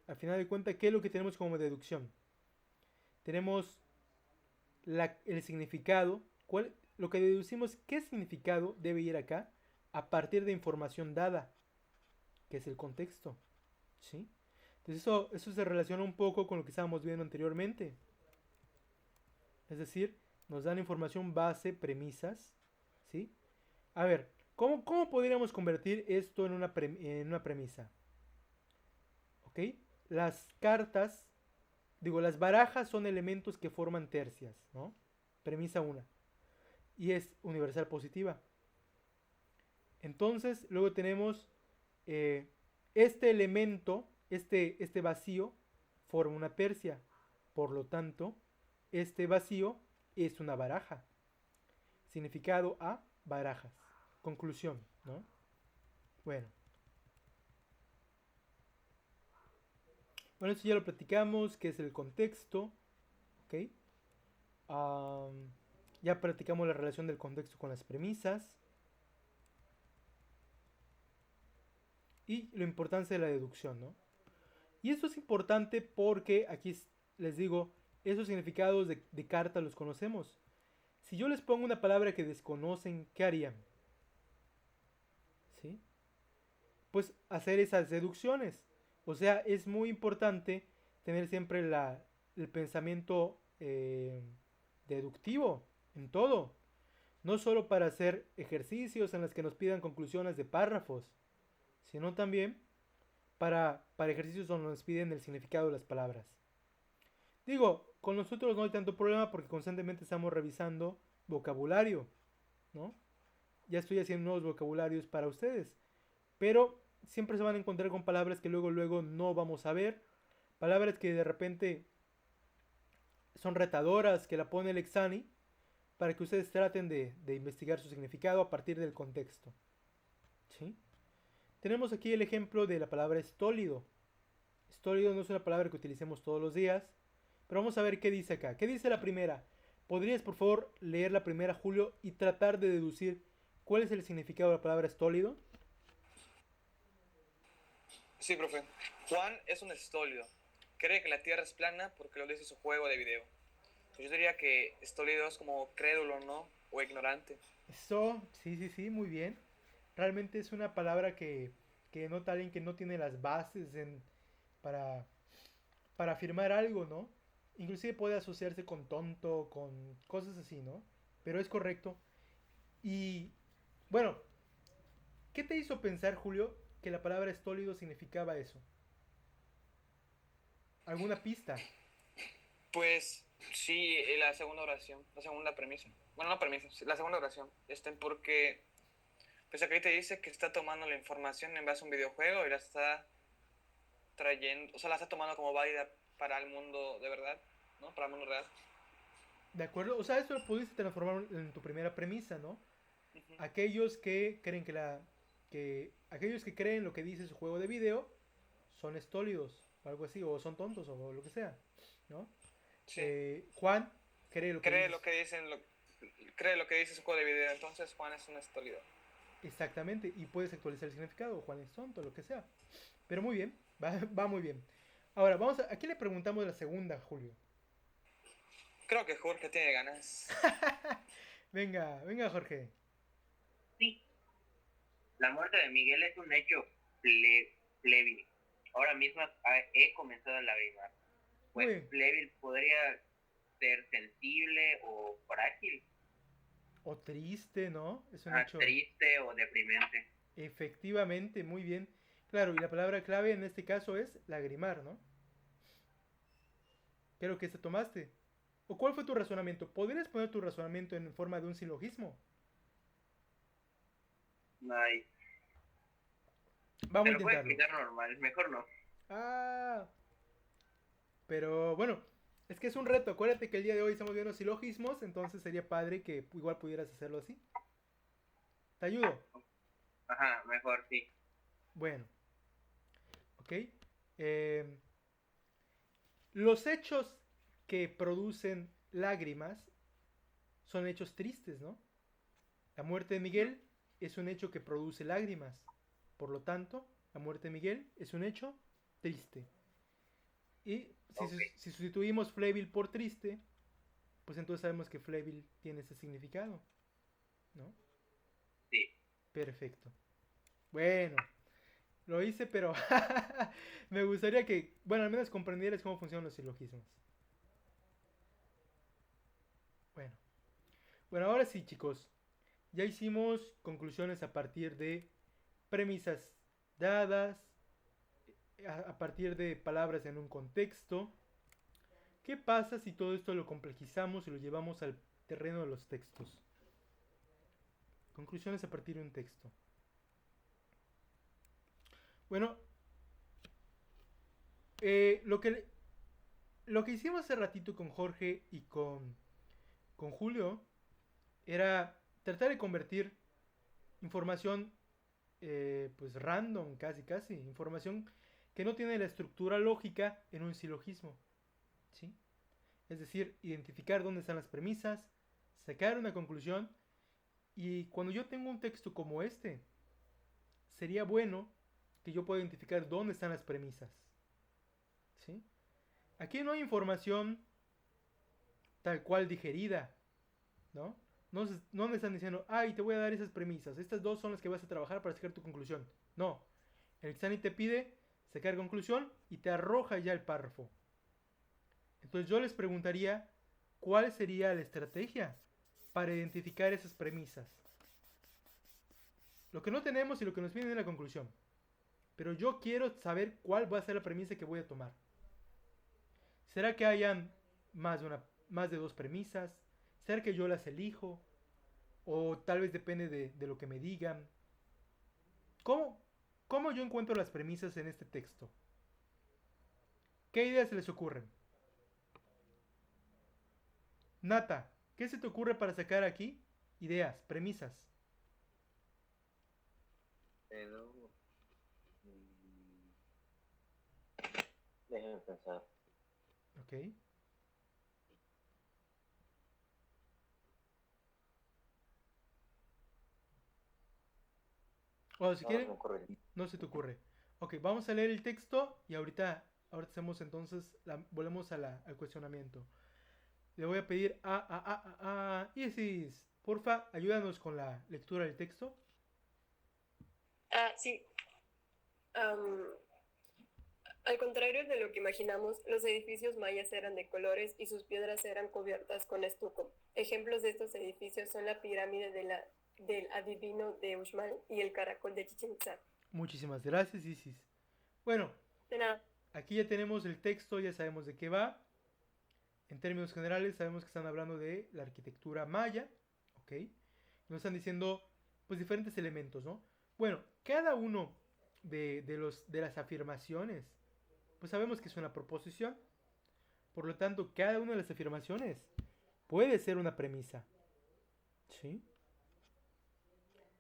Al final de cuentas, ¿qué es lo que tenemos como deducción? Tenemos el significado, lo que deducimos, qué significado debe ir acá a partir de información dada, que es el contexto, ¿sí? Entonces eso se relaciona un poco con lo que estábamos viendo anteriormente. Es decir, nos dan información base, premisas, ¿sí? A ver, ¿cómo podríamos convertir esto en una premisa? ¿Ok? Las cartas, las barajas son elementos que forman tercias, ¿no? Premisa 1. Y es universal positiva. Entonces, luego tenemos este elemento, este vacío, forma una tercia. Por lo tanto, este vacío es una baraja. Significado A, barajas. Conclusión, ¿no? Bueno. Bueno, esto ya lo platicamos, que es el contexto. ¿Ok? Ya platicamos la relación del contexto con las premisas. Y la importancia de la deducción, ¿no? Y esto es importante porque aquí les digo, esos significados de carta los conocemos. Si yo les pongo una palabra que desconocen, ¿qué harían? ¿Sí? Pues hacer esas deducciones. O sea, es muy importante tener siempre el pensamiento deductivo en todo. No solo para hacer ejercicios en los que nos pidan conclusiones de párrafos, sino también para ejercicios donde nos piden el significado de las palabras. Digo, con nosotros no hay tanto problema porque constantemente estamos revisando vocabulario, ¿no? Ya estoy haciendo nuevos vocabularios para ustedes. Pero siempre se van a encontrar con palabras que luego no vamos a ver. Palabras que de repente son retadoras, que la pone el Exani, para que ustedes traten de investigar su significado a partir del contexto. ¿Sí? Tenemos aquí el ejemplo de la palabra estólido. Estólido no es una palabra que utilicemos todos los días, pero vamos a ver qué dice acá. ¿Qué dice la primera? ¿Podrías, por favor, leer la primera, Julio, y tratar de deducir cuál es el significado de la palabra estólido? Sí, profe. Juan es un estólido. Cree que la Tierra es plana porque lo dice su juego de video. Yo diría que estólido es como crédulo, ¿no? O ignorante. Eso, sí, muy bien. Realmente es una palabra que denota a alguien que no tiene las bases para, para afirmar algo, ¿no? Inclusive puede asociarse con tonto, con cosas así, ¿no? Pero es correcto. Y bueno, ¿qué te hizo pensar, Julio, que la palabra estólido significaba eso? ¿Alguna pista? Pues sí, la segunda oración, la segunda premisa. Bueno, no premisa, sí, la segunda oración. Porque pues aquí te dice que está tomando la información en base a un videojuego y la está trayendo, o sea, la está tomando como válida para el mundo de verdad, ¿no? Para el mundo real. ¿De acuerdo? O sea, eso lo pudiste transformar en tu primera premisa, ¿no? Ujú. Aquellos que creen aquellos que creen lo que dice su juego de video son estólidos o algo así, o son tontos o lo que sea, ¿no? Sí. Juan cree lo que Cree dice. lo que dicen, cree lo que dice su juego de video, entonces Juan es un estólido. Exactamente, y puedes actualizar el significado, Juan es tonto, lo que sea. Pero muy bien, va muy bien. Ahora, ¿a quién le preguntamos la segunda, Julio? Creo que Jorge tiene ganas. Venga, Jorge. Sí, la muerte de Miguel es un hecho plébil. Ahora mismo he comenzado a lagrimar. Pues Muy bien. plébil podría ser sensible o frágil, O triste, ¿no? Es un hecho. triste o deprimente. Efectivamente, muy bien. Claro, y la palabra clave en este caso es lagrimar, ¿no? Creo que esta tomaste. ¿O cuál fue tu razonamiento? ¿Podrías poner tu razonamiento en forma de un silogismo? Ay, Vamos a te lo puedo intentarlo. explicar normal, mejor no. Ah, pero bueno, es que es un reto. Acuérdate que el día de hoy estamos viendo silogismos, entonces sería padre que igual pudieras hacerlo así. ¿Te ayudo? Ajá, mejor sí. Bueno, ok. Eh, los hechos que producen lágrimas son hechos tristes, ¿no? La muerte de Miguel es un hecho que produce lágrimas. Por lo tanto, la muerte de Miguel es un hecho triste. Y Ok. si sustituimos flébil por triste, pues entonces sabemos que flébil tiene ese significado, ¿no? Sí. Perfecto. Bueno, lo hice, pero me gustaría que, bueno, al menos comprendieras cómo funcionan los silogismos. Bueno, bueno, ahora sí, chicos. Ya hicimos conclusiones a partir de premisas dadas, a partir de palabras en un contexto. ¿Qué pasa si todo esto lo complejizamos y lo llevamos al terreno de los textos? Conclusiones a partir de un texto. Bueno, eh, lo, que, lo que hicimos hace ratito con Jorge y con Julio era tratar de convertir información pues random, casi casi, información que no tiene la estructura lógica en un silogismo, ¿sí? Es decir, identificar dónde están las premisas, sacar una conclusión y cuando yo tengo un texto como este, sería bueno que yo pueda identificar dónde están las premisas, ¿sí? Aquí no hay información tal cual digerida, ¿no? No me están diciendo, ay, te voy a dar esas premisas, estas dos son las que vas a trabajar para sacar tu conclusión. No, el examen te pide sacar conclusión y te arroja ya el párrafo. Entonces yo les preguntaría, ¿cuál sería la estrategia para identificar esas premisas? Lo que no tenemos y lo que nos viene es la conclusión. Pero yo quiero saber cuál va a ser la premisa que voy a tomar. ¿Será que hayan más de dos premisas? ¿Será que yo las elijo? O tal vez depende de lo que me digan. ¿Cómo, ¿Cómo yo encuentro las premisas en este texto? ¿Qué ideas se les ocurren? Nata, ¿qué se te ocurre para sacar aquí? Ideas, premisas. Pero, mm, déjenme pensar. Ok. O si No, no quieren, me ocurre. no se te ocurre. Ok, vamos a leer el texto y ahorita hacemos entonces, volvemos al cuestionamiento. Le voy a pedir a Isis, porfa, ayúdanos con la lectura del texto. Ah, sí. Am, Al contrario de lo que imaginamos, los edificios mayas eran de colores y sus piedras eran cubiertas con estuco. Ejemplos de estos edificios son la pirámide del adivino de Uxmal y el caracol de Chichén Itzá. Muchísimas gracias, Isis. Bueno, De nada. aquí ya tenemos el texto, ya sabemos de qué va. En términos generales, sabemos que están hablando de la arquitectura maya, ¿ok? Nos están diciendo, pues, diferentes elementos, ¿no? Bueno, cada uno de las afirmaciones, pues sabemos que es una proposición. Por lo tanto, cada una de las afirmaciones puede ser una premisa, ¿sí?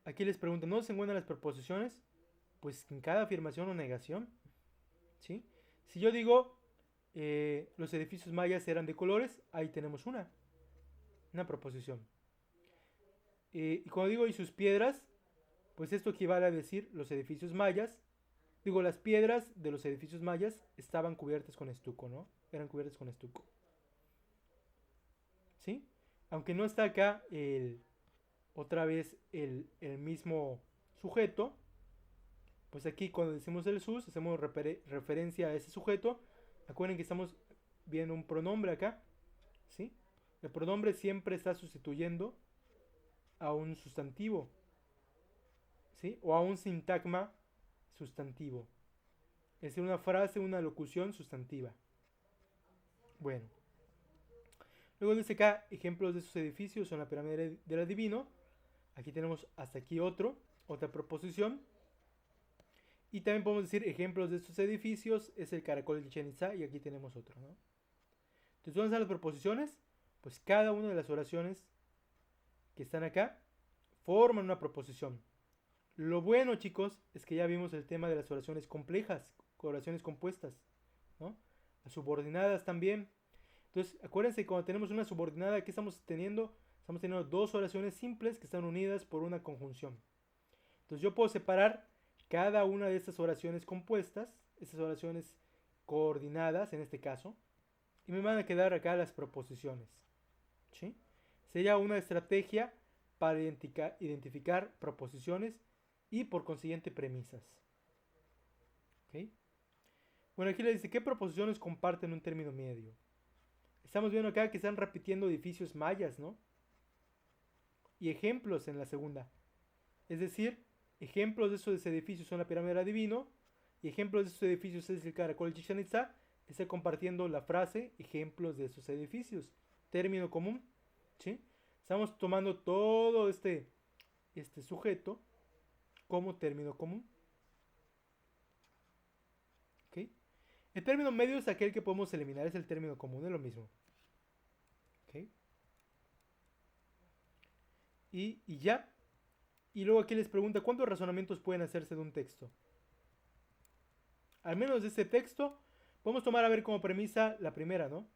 Aquí les pregunto, ¿no se encuentran las proposiciones? Pues en cada afirmación o negación, ¿sí? Si yo digo, los edificios mayas eran de colores, ahí tenemos una proposición. Y cuando digo y sus piedras, pues esto equivale a decir los edificios mayas, digo las piedras de los edificios mayas estaban cubiertas con estuco, ¿no? Eran cubiertas con estuco. ¿Sí? Aunque no está acá otra vez el mismo sujeto, pues aquí cuando decimos el sus, hacemos referencia a ese sujeto. Acuerden que estamos viendo un pronombre acá, ¿sí? El pronombre siempre está sustituyendo a un sustantivo, ¿sí? O a un sintagma sustantivo. Es decir, una frase, una locución sustantiva. Bueno, Luego dice acá, ejemplos de esos edificios son la pirámide del adivino. Aquí tenemos hasta aquí otra proposición. Y también podemos decir ejemplos de estos edificios es el caracol de Chichén Itzá y aquí tenemos otro, ¿no? Entonces, ¿dónde están las proposiciones? Pues cada una de las oraciones que están acá forman una proposición. Lo bueno, chicos, es que ya vimos el tema de las oraciones complejas, oraciones compuestas, ¿no? Las subordinadas también. Entonces, acuérdense que cuando tenemos una subordinada, ¿qué estamos teniendo? Estamos teniendo dos oraciones simples que están unidas por una conjunción. Entonces, yo puedo separar cada una de estas oraciones compuestas, estas oraciones coordinadas en este caso, y me van a quedar acá las proposiciones. ¿Sí? Sería una estrategia para identificar proposiciones y por consiguiente premisas. ¿Okay? Bueno, aquí le dice, ¿qué proposiciones comparten un término medio? Estamos viendo acá que están repitiendo edificios mayas, ¿no? Y ejemplos en la segunda. Es decir, ejemplos de esos edificios son la pirámide del adivino, y ejemplos de esos edificios es el caracol de Chichén Itzá. Está compartiendo la frase, ejemplos de esos edificios. Término común, ¿sí? Estamos tomando todo este sujeto como término común. ¿Ok? El término medio es aquel que podemos eliminar, es el término común, es lo mismo. ¿Ok? Y ya. Y luego aquí les pregunta, ¿cuántos razonamientos pueden hacerse de un texto? Al menos de este texto, podemos tomar a ver como premisa la primera, ¿no?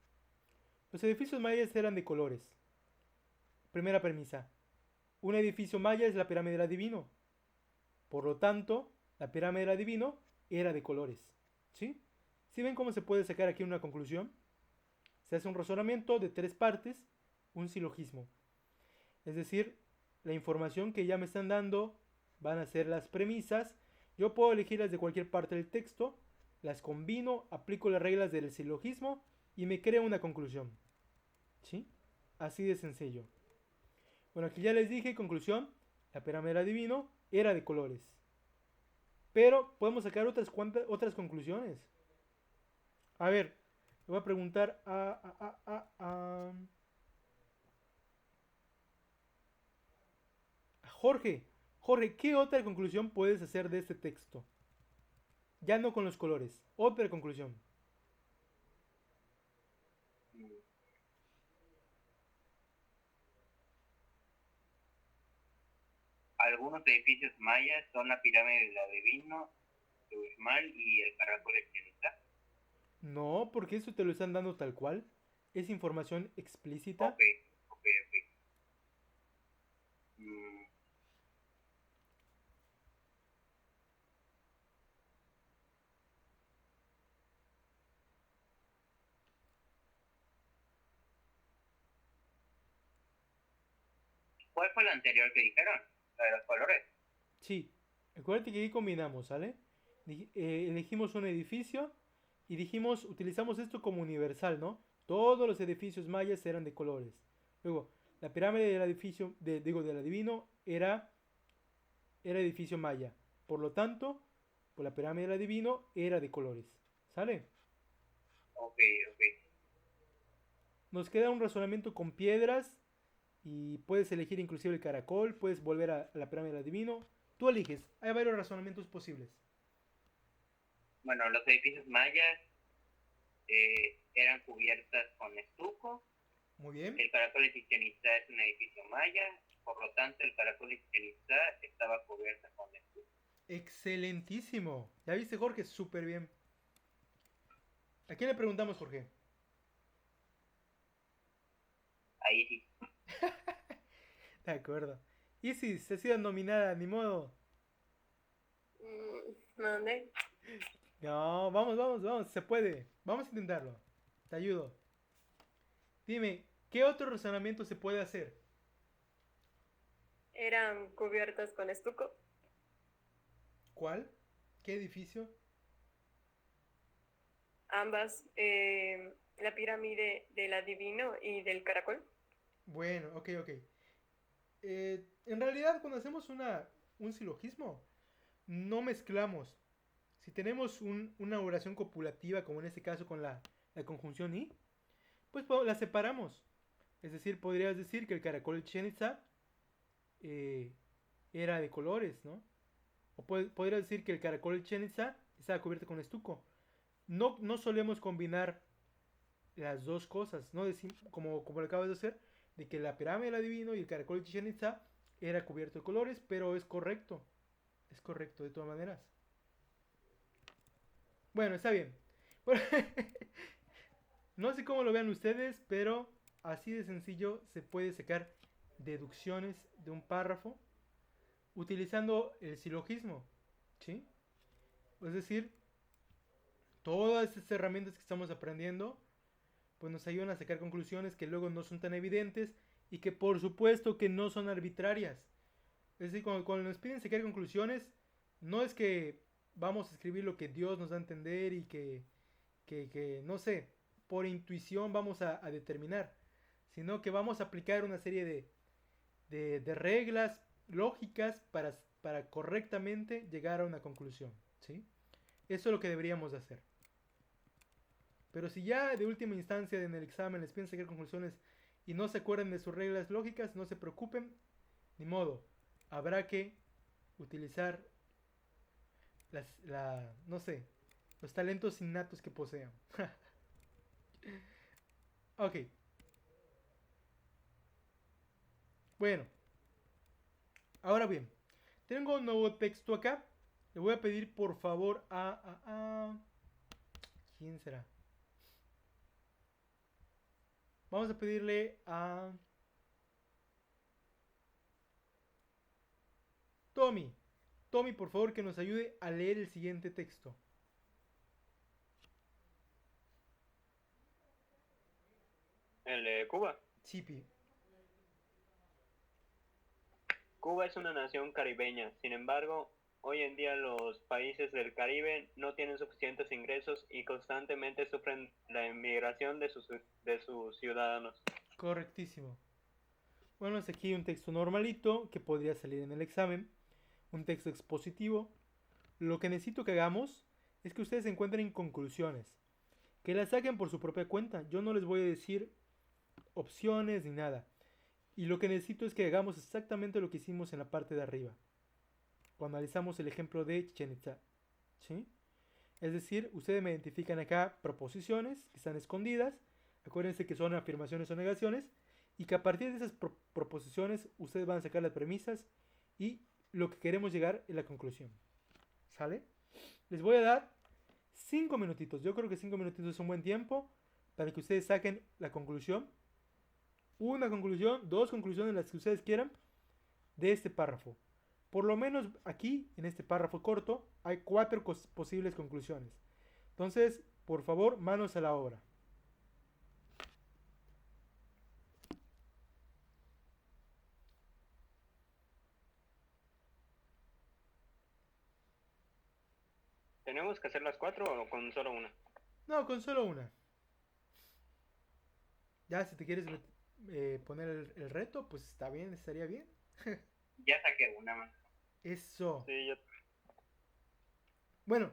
Los edificios mayas eran de colores. Primera premisa. Un edificio maya es la pirámide del adivino. Por lo tanto, la pirámide del adivino era de colores. ¿Sí? ¿Sí ven cómo se puede sacar aquí una conclusión? Se hace un razonamiento de tres partes, un silogismo. Es decir, la información que ya me están dando van a ser las premisas. Yo puedo elegirlas de cualquier parte del texto, las combino, aplico las reglas del silogismo y me creo una conclusión. ¿Sí? Así de sencillo. Bueno, aquí ya les dije, conclusión, la pirámide del adivino era de colores. Pero podemos sacar otras conclusiones. A ver, le voy a preguntar a Jorge. Jorge, ¿qué otra conclusión puedes hacer de este texto? Ya no con los colores. Otra conclusión. Algunos edificios mayas son la pirámide del adivino, de Uxmal y el caracol de Chichén Itzá. No, porque eso te lo están dando tal cual. Es información explícita. Ok. ¿Cuál fue la anterior que dijeron? La de los colores. Sí, acuérdate que aquí combinamos, ¿sale? Elegimos un edificio y dijimos, utilizamos esto como universal, ¿no? Todos los edificios mayas eran de colores. Luego, la pirámide del edificio, del adivino, era edificio maya. Por lo tanto, pues la pirámide del adivino era de colores. ¿Sale? Ok. Nos queda un razonamiento con piedras y puedes elegir inclusive el caracol, puedes volver a la pirámide del adivino. Tú eliges, hay varios razonamientos posibles. Bueno, los edificios mayas eran cubiertas con estuco. Muy bien. El caracol de Chichén Itzá es un edificio maya, por lo tanto el caracol de Chichén Itzá estaba cubierta con estuco. Excelentísimo. ¿Ya viste, Jorge? Súper bien. ¿A quién le preguntamos, Jorge? Ahí sí. De acuerdo. Isis, se ha sido nominada, ni modo. ¿Dónde? No, vamos, se puede. Vamos a intentarlo. Te ayudo. Dime, ¿qué otro razonamiento se puede hacer? Eran cubiertas con estuco. ¿Cuál? ¿Qué edificio? Ambas, la pirámide del adivino y del caracol. Bueno, ok. En realidad, cuando hacemos un silogismo, no mezclamos. Si tenemos una oración copulativa, como en este caso con la conjunción y, pues la separamos. Es decir, podrías decir que el caracol de Chichén Itzá era de colores, ¿no? O podrías decir que el caracol de Chichén Itzá estaba cubierto con estuco. No solemos combinar las dos cosas, ¿no? Como lo acabas de hacer, de que la pirámide del adivino y el caracol de Chichén Itzá era cubierto de colores, pero es correcto de todas maneras. Bueno, está bien. Bueno, no sé cómo lo vean ustedes, pero así de sencillo se puede sacar deducciones de un párrafo utilizando el silogismo, ¿sí? Es decir, todas estas herramientas que estamos aprendiendo pues nos ayudan a sacar conclusiones que luego no son tan evidentes y que por supuesto que no son arbitrarias. Es decir, cuando nos piden sacar conclusiones, no es que vamos a escribir lo que Dios nos da a entender y que no sé, por intuición vamos a determinar, sino que vamos a aplicar una serie de reglas lógicas para correctamente llegar a una conclusión, ¿sí? Eso es lo que deberíamos hacer. Pero si ya de última instancia en el examen les piden sacar conclusiones y no se acuerdan de sus reglas lógicas, no se preocupen, ni modo. Habrá que utilizar no sé, los talentos innatos que posean. Ok. Bueno. Ahora bien, tengo un nuevo texto acá. Le voy a pedir por favor ¿quién será? Vamos a pedirle a Tommy. Tommy, por favor, que nos ayude a leer el siguiente texto. El de Cuba. Chipi. Cuba es una nación caribeña, sin embargo, hoy en día los países del Caribe no tienen suficientes ingresos y constantemente sufren la emigración de sus ciudadanos. Correctísimo. Bueno, es aquí un texto normalito que podría salir en el examen. Un texto expositivo. Lo que necesito que hagamos es que ustedes encuentren conclusiones. Que las saquen por su propia cuenta. Yo no les voy a decir opciones ni nada. Y lo que necesito es que hagamos exactamente lo que hicimos en la parte de arriba. Cuando analizamos el ejemplo de Chichén Itzá. ¿Sí? Es decir, ustedes me identifican acá proposiciones que están escondidas. Acuérdense que son afirmaciones o negaciones. Y que a partir de esas proposiciones ustedes van a sacar las premisas y lo que queremos llegar es la conclusión. ¿Sale? Les voy a dar 5 minutitos. Yo creo que 5 minutitos es un buen tiempo para que ustedes saquen la conclusión. Una conclusión, dos conclusiones, las que ustedes quieran, de este párrafo. Por lo menos aquí, en este párrafo corto, hay 4 posibles conclusiones. Entonces, por favor, manos a la obra. ¿Tenemos que hacer las 4 o con solo una? No, con solo una. Ya, si te quieres poner el reto, pues está bien, estaría bien. Ya saqué una más. Eso. Sí, yo... Bueno,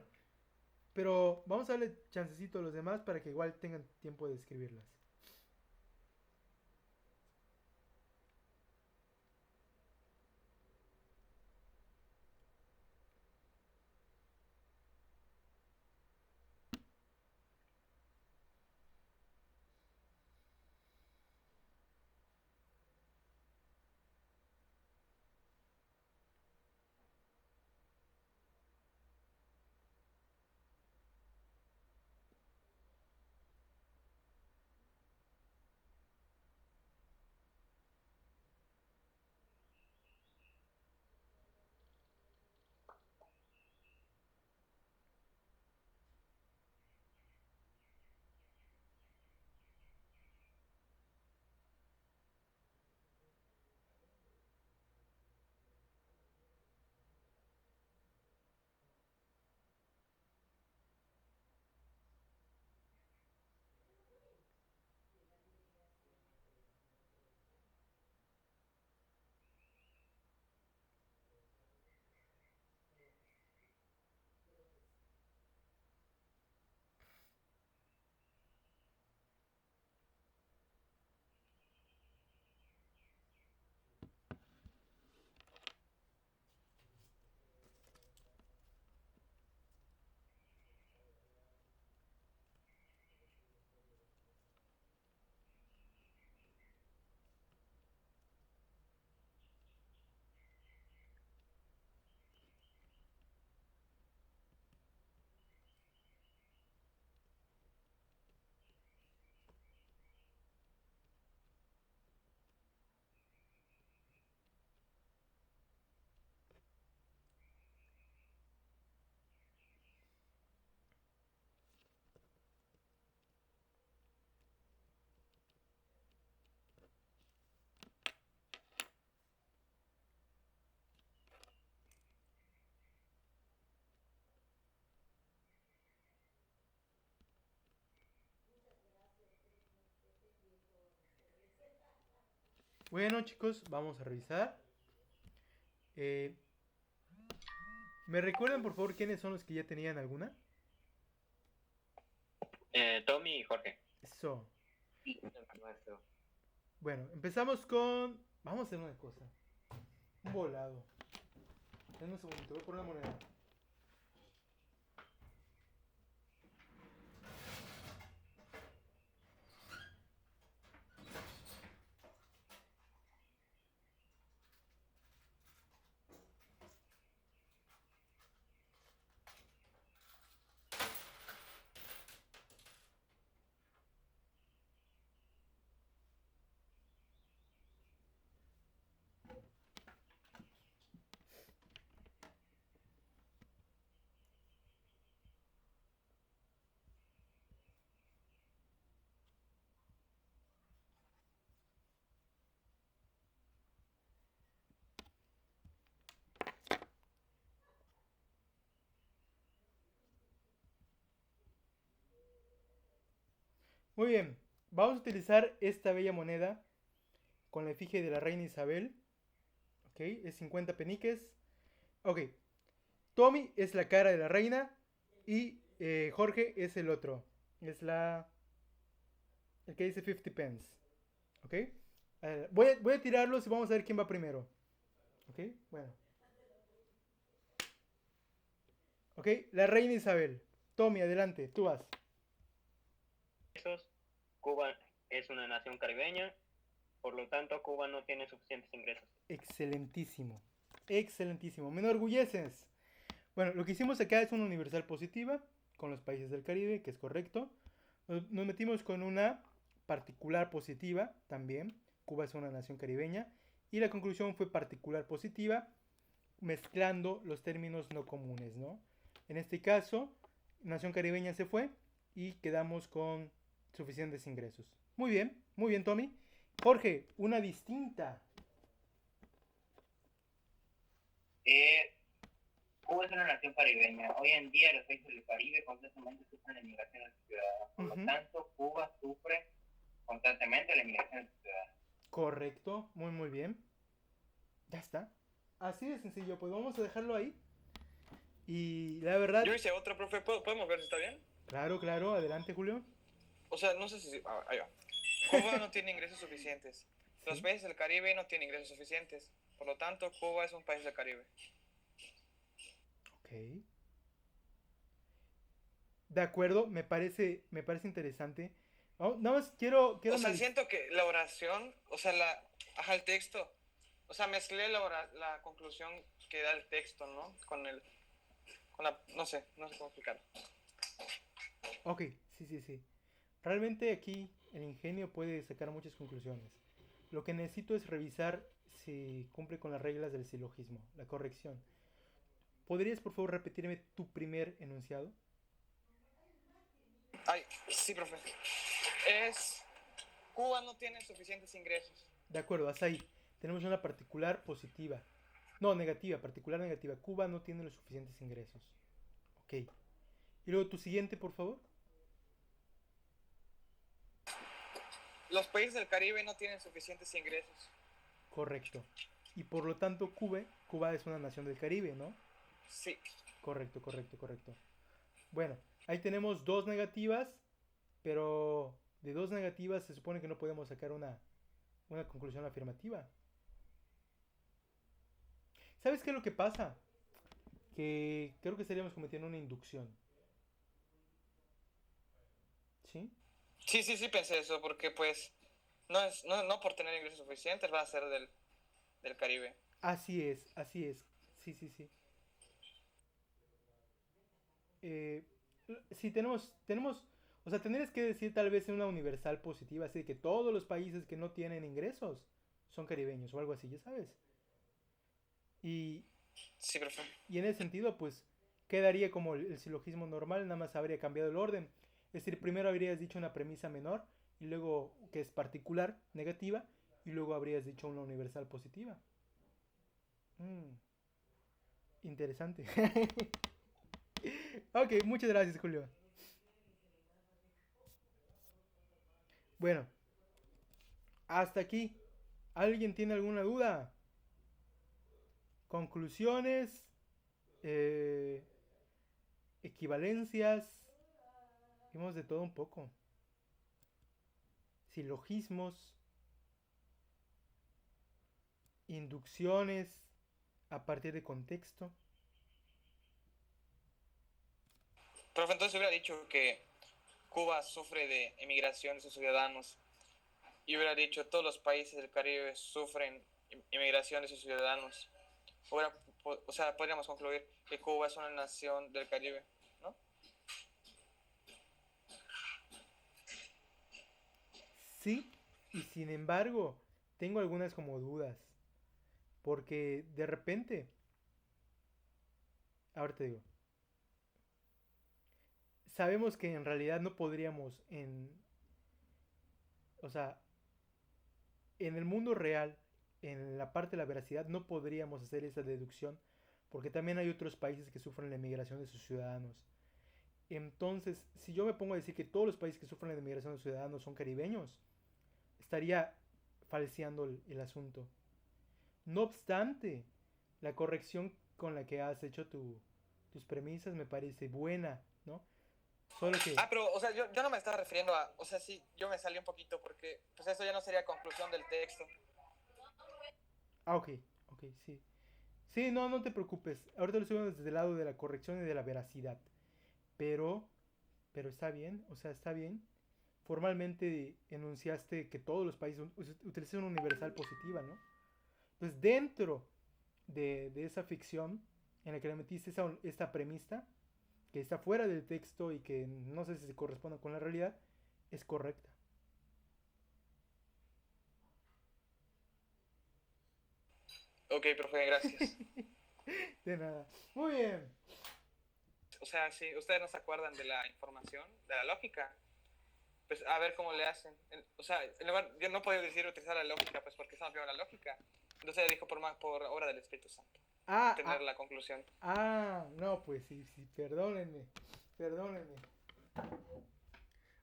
pero vamos a darle chancecito a los demás para que igual tengan tiempo de escribirlas. Bueno, chicos, vamos a revisar. Eh, ¿Me recuerdan, por favor, quiénes son los que ya tenían alguna? Tommy y Jorge. Eso. Sí. Bueno, empezamos con... Vamos a hacer una cosa. Un volado. Denme un segundito, voy a poner una moneda. Muy bien, vamos a utilizar esta bella moneda con la efigie de la reina Isabel. Ok, es 50 peniques. Ok, Tommy es la cara de la reina y Jorge es el otro. Es el que dice 50 pence. Ok, voy a tirarlos y vamos a ver quién va primero. Ok, bueno. Ok, la reina Isabel. Tommy, adelante, tú vas. Cuba es una nación caribeña, por lo tanto Cuba no tiene suficientes ingresos. Excelentísimo. Excelentísimo. Me enorgulleces. Bueno, lo que hicimos acá es una universal positiva con los países del Caribe, que es correcto. Nos metimos con una particular positiva también. Cuba es una nación caribeña. Y la conclusión fue particular positiva, mezclando los términos no comunes, ¿no? En este caso, nación caribeña se fue y quedamos con suficientes ingresos. Muy bien, Tommy. Jorge, una distinta. Cuba es una nación caribeña. Hoy en día los países del Caribe constantemente sufren la inmigración de sus ciudadanos. Por lo tanto, Cuba sufre constantemente la inmigración de sus ciudadanos. Correcto, muy bien. Ya está. Así de sencillo, pues vamos a dejarlo ahí. Y la verdad... Yo hice otro, profe. ¿Podemos ver si está bien? Claro, adelante, Julio. O sea, no sé si... ahí va. Cuba no tiene ingresos suficientes. Los Sí. países del Caribe no tienen ingresos suficientes. Por lo tanto, Cuba es un país del Caribe. Ok. De acuerdo, me parece interesante. Nada más quiero O sea, siento que la oración, o sea, el texto, o sea, mezclé la conclusión que da el texto, ¿no? No sé cómo explicarlo. Ok, sí. Realmente aquí el ingenio puede sacar muchas conclusiones. Lo que necesito es revisar si cumple con las reglas del silogismo, la corrección. ¿Podrías por favor repetirme tu primer enunciado? Ay, sí, profe. Cuba no tiene suficientes ingresos. De acuerdo, hasta ahí. Tenemos una particular positiva. No, negativa, particular negativa. Cuba no tiene los suficientes ingresos. Ok. Y luego tu siguiente, por favor. Los países del Caribe no tienen suficientes ingresos. Correcto. Y por lo tanto, Cuba es una nación del Caribe, ¿no? Sí. Correcto. Bueno, ahí tenemos dos negativas, pero de dos negativas se supone que no podemos sacar una conclusión afirmativa. ¿Sabes qué es lo que pasa? Que creo que estaríamos cometiendo una inducción. ¿Sí? Sí, pensé eso, porque pues no por tener ingresos suficientes va a ser del Caribe. Así es. Sí. Sí, o sea, tendrías que decir tal vez una universal positiva, así de que todos los países que no tienen ingresos son caribeños o algo así, ya sabes. Y, Sí, profe. y en ese sentido, pues, quedaría como el silogismo normal, nada más habría cambiado el orden. Es decir, primero habrías dicho una premisa menor, y luego que es particular, negativa, y luego habrías dicho una universal positiva. Interesante. Ok, muchas gracias, Julio. Bueno, hasta aquí ¿Alguien tiene alguna duda? Conclusiones, eh, equivalencias, vimos de todo un poco. Silogismos, inducciones a partir de contexto. Profe, entonces hubiera dicho que Cuba sufre de emigración de sus ciudadanos y hubiera dicho todos los países del Caribe sufren inmigración de sus ciudadanos. O sea, podríamos concluir que Cuba es una nación del Caribe, ¿no? Sí, y sin embargo, tengo algunas como dudas. Porque de repente, ahora te digo, sabemos que en realidad no podríamos o sea, en el mundo real, en la parte de la veracidad, no podríamos hacer esa deducción, porque también hay otros países que sufren la emigración de sus ciudadanos. Entonces, si yo me pongo a decir que todos los países que sufren la emigración de sus ciudadanos son caribeños, estaría falseando el asunto. No obstante, la corrección con la que has hecho tus premisas me parece buena, ¿no? Solo que... Pero, o sea, yo no me estaba refiriendo a... O sea, sí, yo me salí un poquito porque pues eso ya no sería conclusión del texto. Ok, ok, sí. Sí, no, no te preocupes. Ahorita lo estoy viendo desde el lado de la corrección y de la veracidad. Pero, pero está bien, o sea, está bien. Formalmente enunciaste que todos los países utilizan una universal positiva, ¿no? Entonces, dentro de esa ficción en la que le metiste esta premisa, que está fuera del texto y que no sé si se corresponde con la realidad, es correcta. Ok, profe, gracias. De nada. Muy bien. O sea, sí, ustedes no se acuerdan de la información, de la lógica. Pues a ver cómo le hacen. O sea, en lugar, yo no podía decir utilizar la lógica, pues porque estamos viendo la lógica. Entonces dijo por obra del Espíritu Santo. Tener la conclusión. No, pues sí, sí, perdónenme. Perdónenme.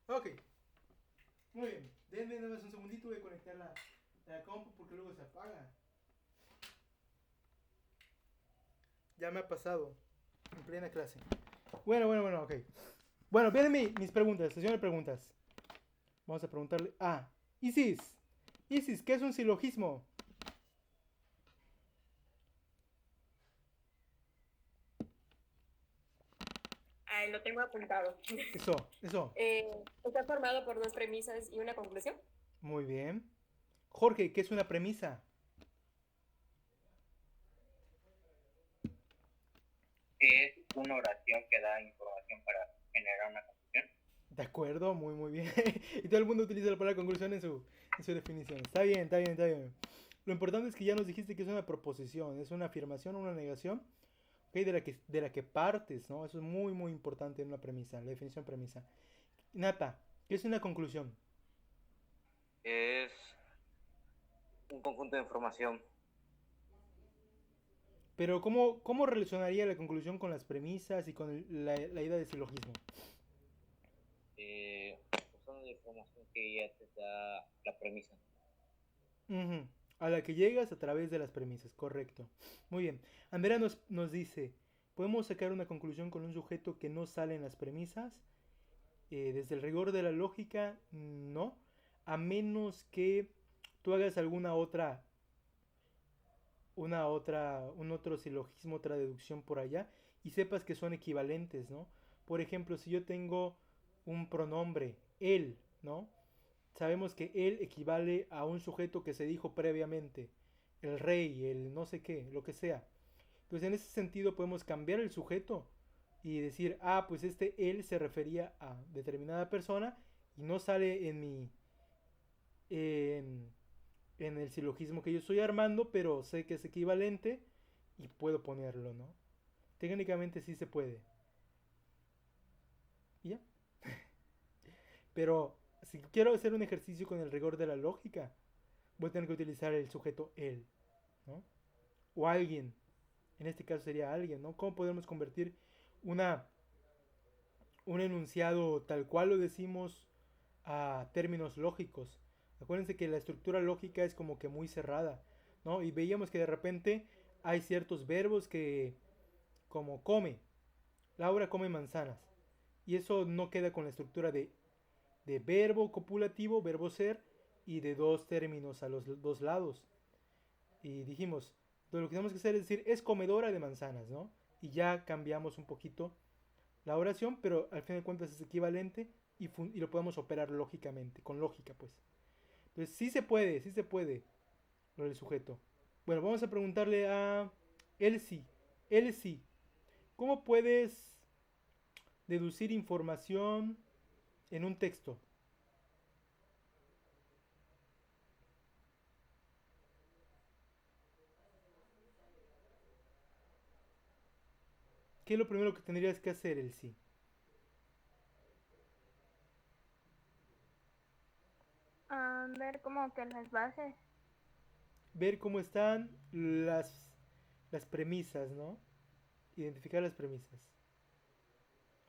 Ok. Muy bien. Denme nada más un segundito, voy a conectar la compu porque luego se apaga. Ya me ha pasado. En plena clase. Bueno, ok. Bueno, vienen mis preguntas, sesión de preguntas. Vamos a preguntarle. Isis. Isis, ¿qué es un silogismo? Lo tengo apuntado. Eso. Está formado por dos premisas y una conclusión. Muy bien. Jorge, ¿qué es una premisa? Es una oración que da información para generar una conclusión. De acuerdo, muy bien. Y todo el mundo utiliza la palabra conclusión en su definición. Está bien. Lo importante es que ya nos dijiste que es una proposición, es una afirmación o una negación, ¿okay? De la que partes, ¿no? Eso es muy importante en una premisa, la definición premisa. Nata, ¿qué es una conclusión? Es un conjunto de información. Pero ¿cómo relacionaría la conclusión con las premisas y con la idea de silogismo? Usando la información que ya te da la premisa. A la que llegas a través de las premisas, correcto. Muy bien. Andrea nos dice, ¿podemos sacar una conclusión con un sujeto que no sale en las premisas? Desde el rigor de la lógica, no. A menos que tú hagas un otro silogismo, otra deducción por allá, y sepas que son equivalentes, ¿no? Por ejemplo, si yo tengo un pronombre, él, ¿no? Sabemos que él equivale a un sujeto que se dijo previamente, el rey, el no sé qué, lo que sea. Entonces, en ese sentido podemos cambiar el sujeto y decir, pues él se refería a determinada persona y no sale en el silogismo que yo estoy armando, pero sé que es equivalente y puedo ponerlo, ¿no? Técnicamente sí se puede. ¿Y ya? Pero si quiero hacer un ejercicio con el rigor de la lógica, voy a tener que utilizar el sujeto él, ¿no? O alguien. En este caso sería alguien, ¿no? ¿Cómo podemos convertir un enunciado tal cual lo decimos a términos lógicos? Acuérdense que la estructura lógica es como que muy cerrada, ¿no? Y veíamos que de repente hay ciertos verbos que, como come, Laura come manzanas. Y eso no queda con la estructura de verbo copulativo, verbo ser, y de dos términos a los dos lados. Y dijimos, lo que tenemos que hacer es decir, es comedora de manzanas, ¿no? Y ya cambiamos un poquito la oración, pero al fin de cuentas es equivalente y lo podemos operar lógicamente, con lógica, pues. Entonces, sí se puede, lo del sujeto. Bueno, vamos a preguntarle a Elsie. Elsie, ¿cómo puedes deducir información en un texto? ¿Qué es lo primero que tendrías que hacer, Elsie? Ver como que las bases. Ver cómo están las premisas, ¿no? Identificar las premisas.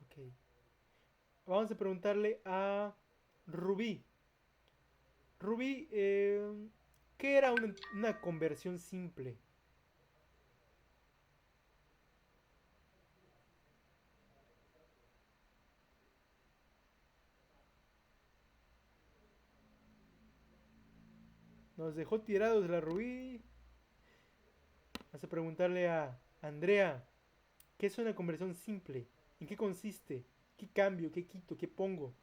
Ok. Vamos a preguntarle a Rubí. Rubí, ¿qué era una conversión simple? Nos dejó tirados la Rubí. Vamos a preguntarle a Andrea. ¿Qué es una conversión simple? ¿En qué consiste? ¿Qué cambio? ¿Qué quito? ¿Qué pongo?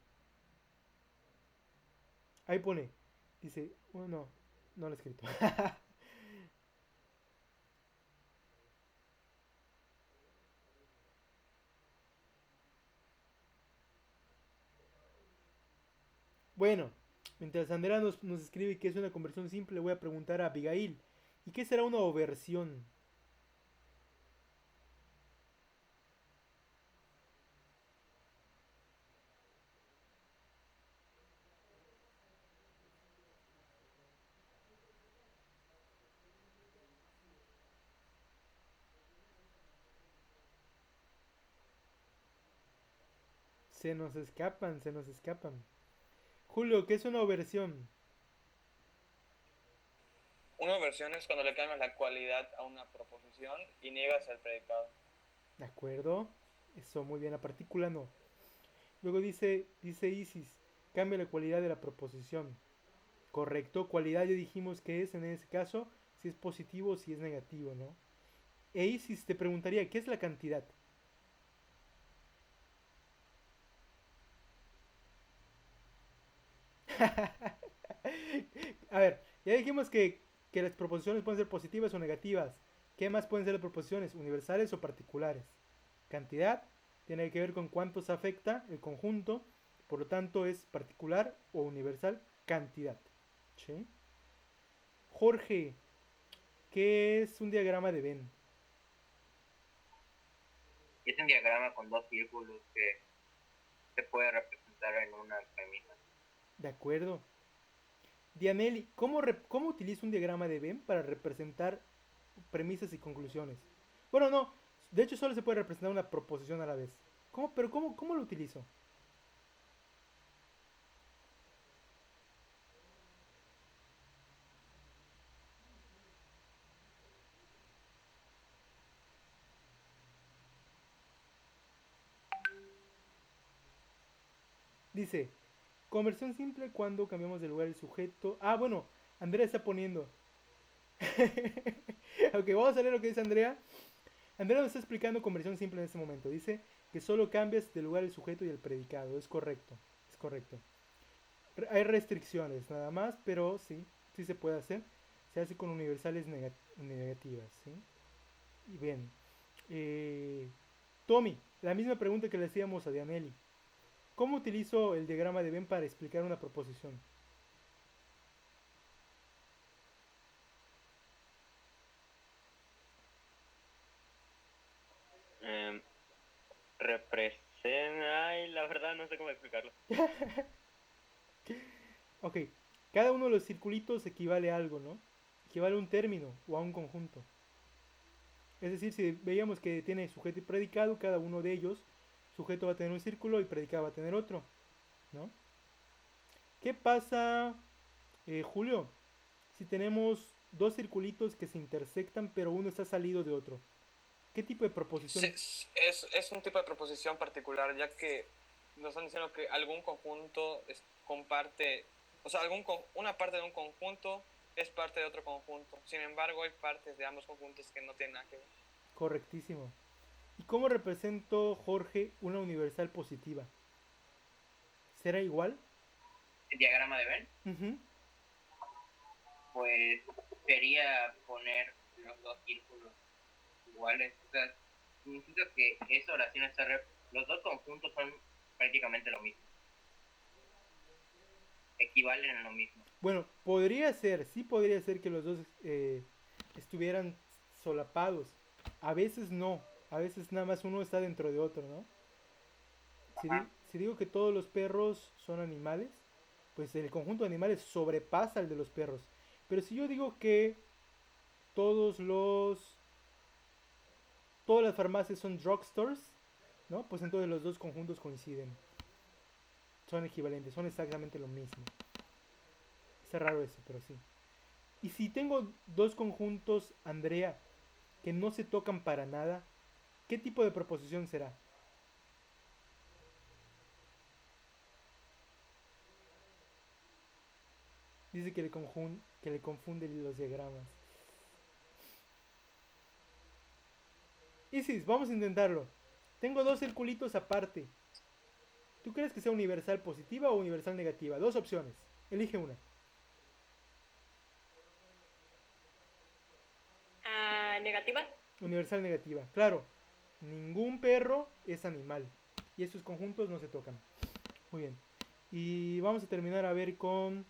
Ahí pone. Dice, oh, no, no lo he escrito. Bueno, mientras Andrea nos escribe que es una conversión simple, voy a preguntar a Abigail. ¿Y qué será una oversión? Se nos escapan, se nos escapan. Julio, ¿qué es una oversión? Una versión es cuando le cambias la cualidad a una proposición y niegas el predicado. ¿De acuerdo? Eso, muy bien, la partícula no. Luego dice Isis, cambia la cualidad de la proposición. Correcto, cualidad ya dijimos que es en ese caso, si es positivo o si es negativo, ¿no? E Isis te preguntaría, ¿qué es la cantidad? A ver, ya dijimos que las proposiciones pueden ser positivas o negativas. ¿Qué más pueden ser las proposiciones? ¿Universales o particulares? Cantidad tiene que ver con cuántos afecta el conjunto, por lo tanto es particular o universal cantidad. ¿Sí? Jorge, ¿qué es un diagrama de Venn? Es un diagrama con dos círculos que se puede representar en una premisa. De acuerdo. Dianelli, ¿cómo utilizo un diagrama de Venn para representar premisas y conclusiones? Bueno, no, de hecho solo se puede representar una proposición a la vez. ¿Cómo lo utilizo? Dice, conversión simple cuando cambiamos de lugar el sujeto. Ah, bueno, Andrea está poniendo. Ok, vamos a leer lo que dice Andrea. Andrea nos está explicando conversión simple en este momento. Dice que solo cambias de lugar el sujeto y el predicado. Es correcto, es correcto. Hay restricciones nada más, pero sí, sí se puede hacer. Se hace con universales negativas, ¿sí? Y bien. Tommy, la misma pregunta que le hacíamos a Dianelli. ¿Cómo utilizo el diagrama de Venn para explicar una proposición? Representa... Ay, la verdad no sé cómo explicarlo. Ok, cada uno de los circulitos equivale a algo, ¿no? Equivale a un término o a un conjunto. Es decir, si veíamos que tiene sujeto y predicado, cada uno de ellos, sujeto va a tener un círculo y predicado va a tener otro, ¿no? ¿Qué pasa Julio, si tenemos dos circulitos que se intersectan, pero uno está salido de otro, ¿qué tipo de proposición? Es un tipo de proposición particular, ya que nos están diciendo que algún conjunto comparte, o sea, una parte de un conjunto es parte de otro conjunto. Sin embargo, hay partes de ambos conjuntos que no tienen nada que ver. Correctísimo. ¿Y cómo represento, Jorge, una universal positiva? ¿Será igual? El diagrama de Venn, Ujú. pues sería poner los dos círculos iguales. O sea, significa que esa oración está los dos conjuntos son prácticamente lo mismo. Equivalen a lo mismo. Bueno, podría ser, sí podría ser que los dos estuvieran solapados. A veces no, a veces nada más uno está dentro de otro, ¿no? Si digo que todos los perros son animales, pues el conjunto de animales sobrepasa el de los perros. Pero si yo digo que todos los todas las farmacias son drugstores, ¿no? Pues entonces los dos conjuntos coinciden. Son equivalentes, son exactamente lo mismo. Está raro eso, pero sí. Y si tengo dos conjuntos, Andrea, que no se tocan para nada, ¿qué tipo de proposición será? Dice que que le confunde los diagramas. Isis, vamos a intentarlo. Tengo dos circulitos aparte. ¿Tú crees que sea universal positiva o universal negativa? Dos opciones. Elige una. Negativa. Universal negativa. Claro, ningún perro es animal. Y estos conjuntos no se tocan. Muy bien. Y vamos a terminar a ver con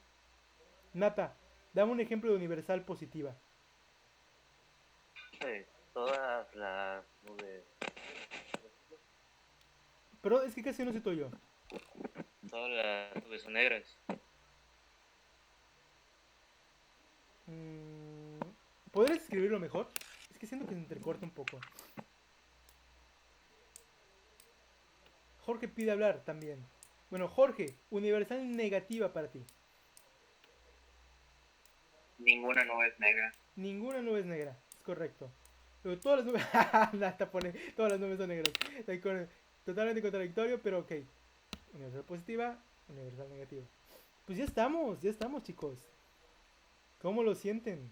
Nata. Dame un ejemplo de universal positiva. Todas las nubes, Pero es que casi no sé yo. todas las nubes son negras. ¿Podrías escribirlo mejor? Es que siento que se entrecorta un poco. Jorge pide hablar también. Bueno, Jorge, universal negativa para ti. Ninguna nube es negra. Ninguna nube es negra, es correcto. Pero todas las nubes. Nata pone. Todas las nubes son negras. Totalmente contradictorio, pero ok. Universal positiva, universal negativa. Pues ya estamos, chicos. ¿Cómo lo sienten?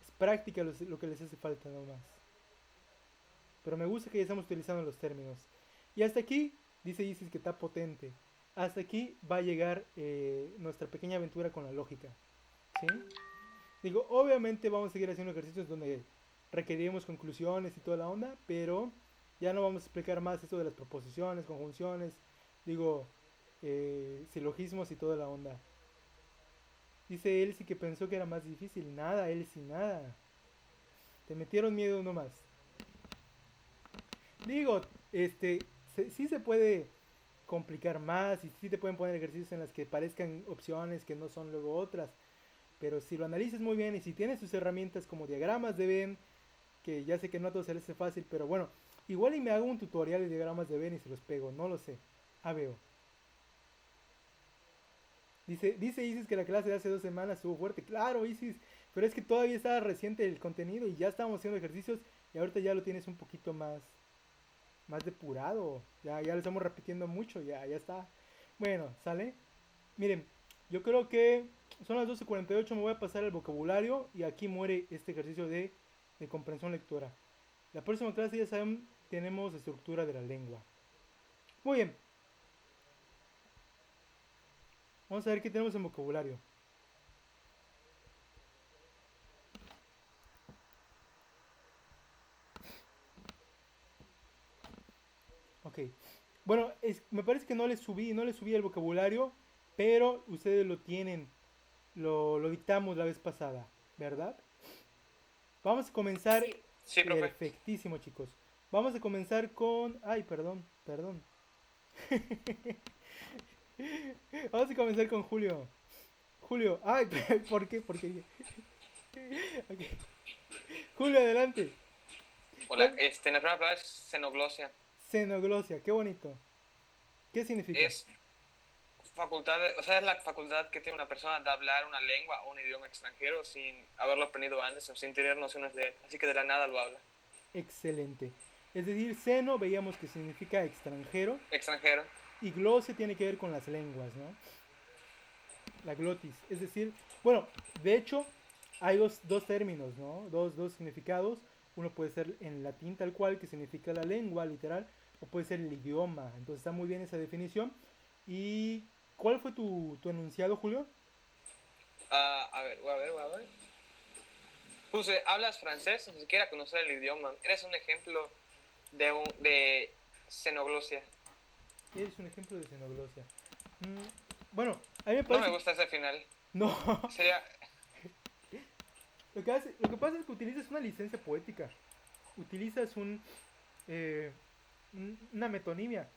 Es práctica lo que les hace falta, no más. Pero me gusta que ya estamos utilizando los términos. Y hasta aquí, dice Isis que está potente. Hasta aquí va a llegar nuestra pequeña aventura con la lógica. ¿Sí? Digo, obviamente vamos a seguir haciendo ejercicios donde requeriremos conclusiones y toda la onda, pero ya no vamos a explicar más esto de las proposiciones, conjunciones, digo, silogismos y toda la onda. Dice Elsie que pensó que era más difícil. Nada, Elsie, nada. Te metieron miedo nomás. Digo, sí se puede complicar más y sí te pueden poner ejercicios en las que parezcan opciones que no son luego otras. Pero si lo analizas muy bien y si tienes tus herramientas como diagramas de Venn, que ya sé que no a todos se les hace fácil, pero bueno, igual y me hago un tutorial de diagramas de Venn y se los pego, no lo sé. Veo. Dice Isis que la clase de hace 2 semanas estuvo fuerte. Claro, Isis, pero es que todavía estaba reciente el contenido y ya estábamos haciendo ejercicios y ahorita ya lo tienes un poquito más depurado. Ya lo estamos repitiendo mucho, ya está. Bueno, ¿sale? Miren, yo creo que son las 12:48, me voy a pasar el vocabulario y aquí muere este ejercicio de comprensión lectora. La próxima clase ya saben, tenemos estructura de la lengua. Muy bien. Vamos a ver qué tenemos en vocabulario. Ok. Bueno, me parece que no les subí el vocabulario, pero ustedes lo tienen. Lo dictamos la vez pasada, ¿verdad? Vamos a comenzar. Sí, profe. Perfectísimo, chicos. Vamos a comenzar con. Ay, perdón. Vamos a comenzar con Julio. Ay, ¿por qué? Okay. Julio, adelante. Hola, la primera palabra es xenoglosia. Xenoglosia, qué bonito. ¿Qué significa? facultad, o sea, es la facultad que tiene una persona de hablar una lengua o un idioma extranjero sin haberlo aprendido antes o sin tener nociones de él. Así que de la nada lo habla. Excelente. Es decir, seno veíamos que significa extranjero Extranjero. y glosia tiene que ver con las lenguas, ¿no? La glotis. Es decir, bueno, de hecho, hay dos términos, ¿no? Dos significados. Uno puede ser en latín tal cual, que significa la lengua, literal, o puede ser el idioma. Entonces está muy bien esa definición. ¿Y cuál fue tu enunciado, Julio? A ver, voy a ver, voy a ver. Puse, hablas francés sin siquiera conocer el idioma. Eres un ejemplo de xenoglosia. Eres un ejemplo de xenoglosia. Bueno, a mí me No parece... me gusta ese final. No, Sería... lo que pasa es que utilizas una licencia poética. Utilizas una metonimia.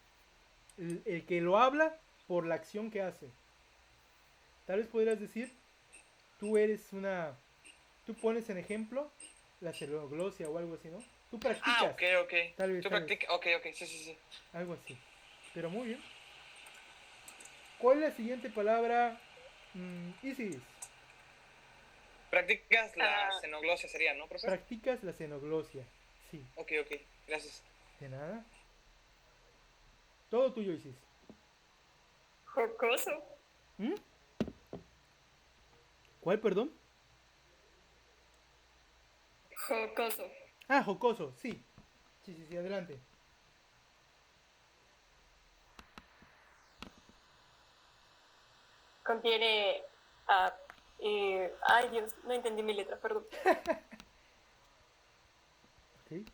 El que lo habla por la acción que hace. Tal vez podrías decir, tú eres una... Tú pones en ejemplo la xenoglosia o algo así, ¿no? Tú practicas. Ah, ok, ok. Tal vez, Tú tal vez. practicas... Ok, ok, sí, sí, sí. Algo así. Pero muy bien. ¿Cuál es la siguiente palabra? Isis. Practicas la xenoglosia sería, ¿no, profe? Practicas la xenoglosia. Sí. Ok, ok. Gracias. De nada. Todo tuyo, Isis. Jocoso. ¿Mm? ¿Cuál, perdón? Jocoso. Ah, jocoso, sí. Sí, sí, sí, adelante. Contiene... ay, Dios, no entendí mi letra, perdón. Ok.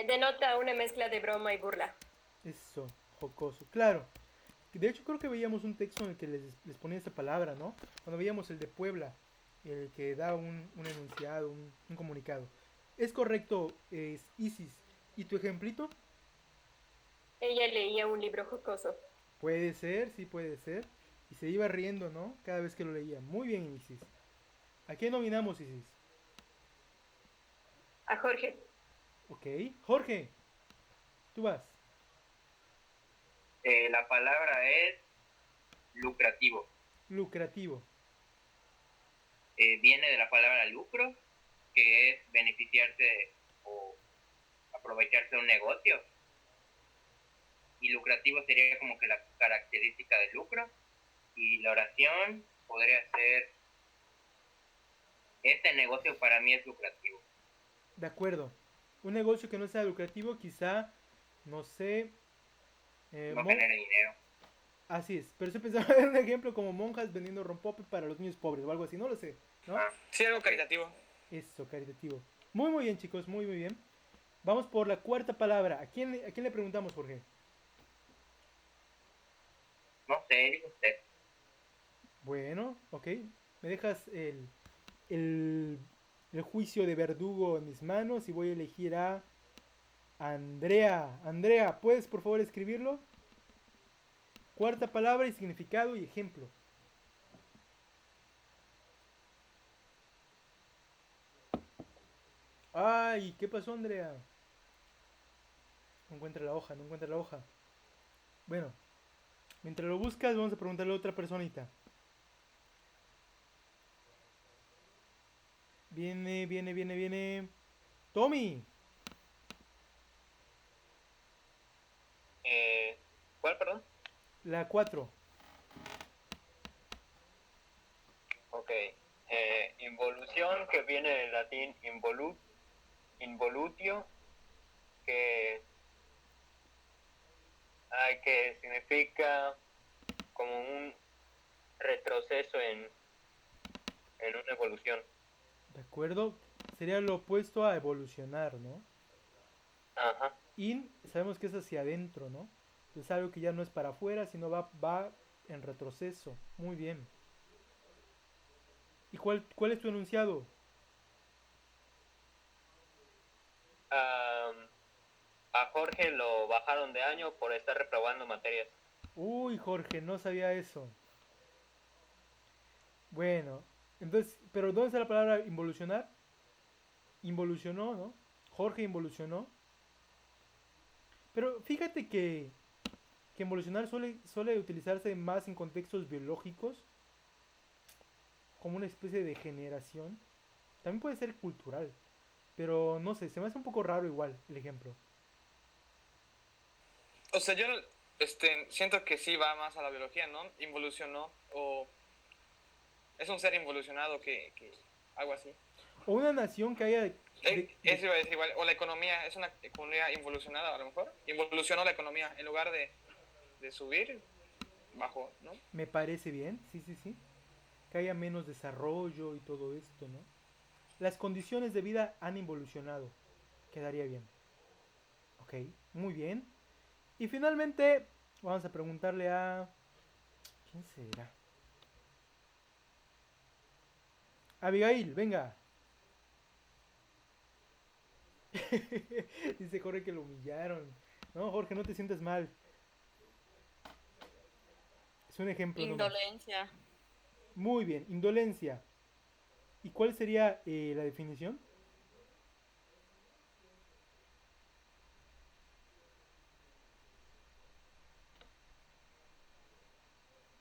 Denota una mezcla de broma y burla. Eso, jocoso. Claro. De hecho, creo que veíamos un texto en el que les ponía esta palabra, ¿no? Cuando veíamos el de Puebla, el que da un enunciado, un comunicado. Es correcto, es Isis. ¿Y tu ejemplito? Ella leía un libro jocoso. Puede ser, sí puede ser. Y se iba riendo, ¿no? Cada vez que lo leía. Muy bien, Isis. ¿A quién nominamos, Isis? A Jorge. Ok. Jorge, tú vas. La palabra es lucrativo. Lucrativo. Viene de la palabra lucro, que es beneficiarse o aprovecharse de un negocio. Y lucrativo sería como que la característica del lucro. Y la oración podría ser, este negocio para mí es lucrativo. De acuerdo. Un negocio que no sea lucrativo, quizá, no sé. No genera dinero. Así es. Pero estoy pensando en un ejemplo como monjas vendiendo rompope para los niños pobres o algo así. No lo sé, ¿no? Sí, algo caritativo. Eso, caritativo. Muy, muy bien, chicos. Muy, muy bien. Vamos por la cuarta palabra. ¿A quién le preguntamos, Jorge? No sé, dijo usted. Bueno, ok. Me dejas el juicio de verdugo en mis manos y voy a elegir a Andrea. Andrea, ¿puedes por favor escribirlo? Cuarta palabra y significado y ejemplo. Ay, ¿qué pasó, Andrea? No encuentra la hoja, no encuentra la hoja. Bueno, mientras lo buscas, vamos a preguntarle a otra personita. Viene. Tommy. ¿Cuál, perdón? La 4. Ok. Involución, que viene del latín involutio, que significa como un retroceso en una evolución. ¿De acuerdo? Sería lo opuesto a evolucionar, ¿no? Ajá. Sabemos que es hacia adentro, ¿no? Es algo que ya no es para afuera, sino va en retroceso. Muy bien. ¿Y cuál es tu enunciado? A Jorge lo bajaron de año por estar reprobando materias. Uy, Jorge, no sabía eso. Bueno, entonces, ¿pero dónde está la palabra involucionar? Involucionó, ¿no? Jorge involucionó. Pero fíjate que que involucionar suele utilizarse más en contextos biológicos, como una especie de generación. También puede ser cultural, pero no sé, se me hace un poco raro igual el ejemplo. O sea, yo siento que sí va más a la biología, ¿no? Involucionó o es un ser involucionado que algo así. O una nación que haya... Eso iba a decir igual. O la economía, es una economía involucionada a lo mejor. Involucionó la economía. En lugar de subir, bajó, ¿no? Me parece bien, sí, sí, sí. Que haya menos desarrollo y todo esto, ¿no? Las condiciones de vida han involucionado. Quedaría bien. Ok, muy bien. Y finalmente, vamos a preguntarle a... ¿Quién será? Abigail, venga. Dice Jorge que lo humillaron. No, Jorge, no te sientas mal. Es un ejemplo nomás. Indolencia. Muy bien, indolencia. ¿Y cuál sería la definición?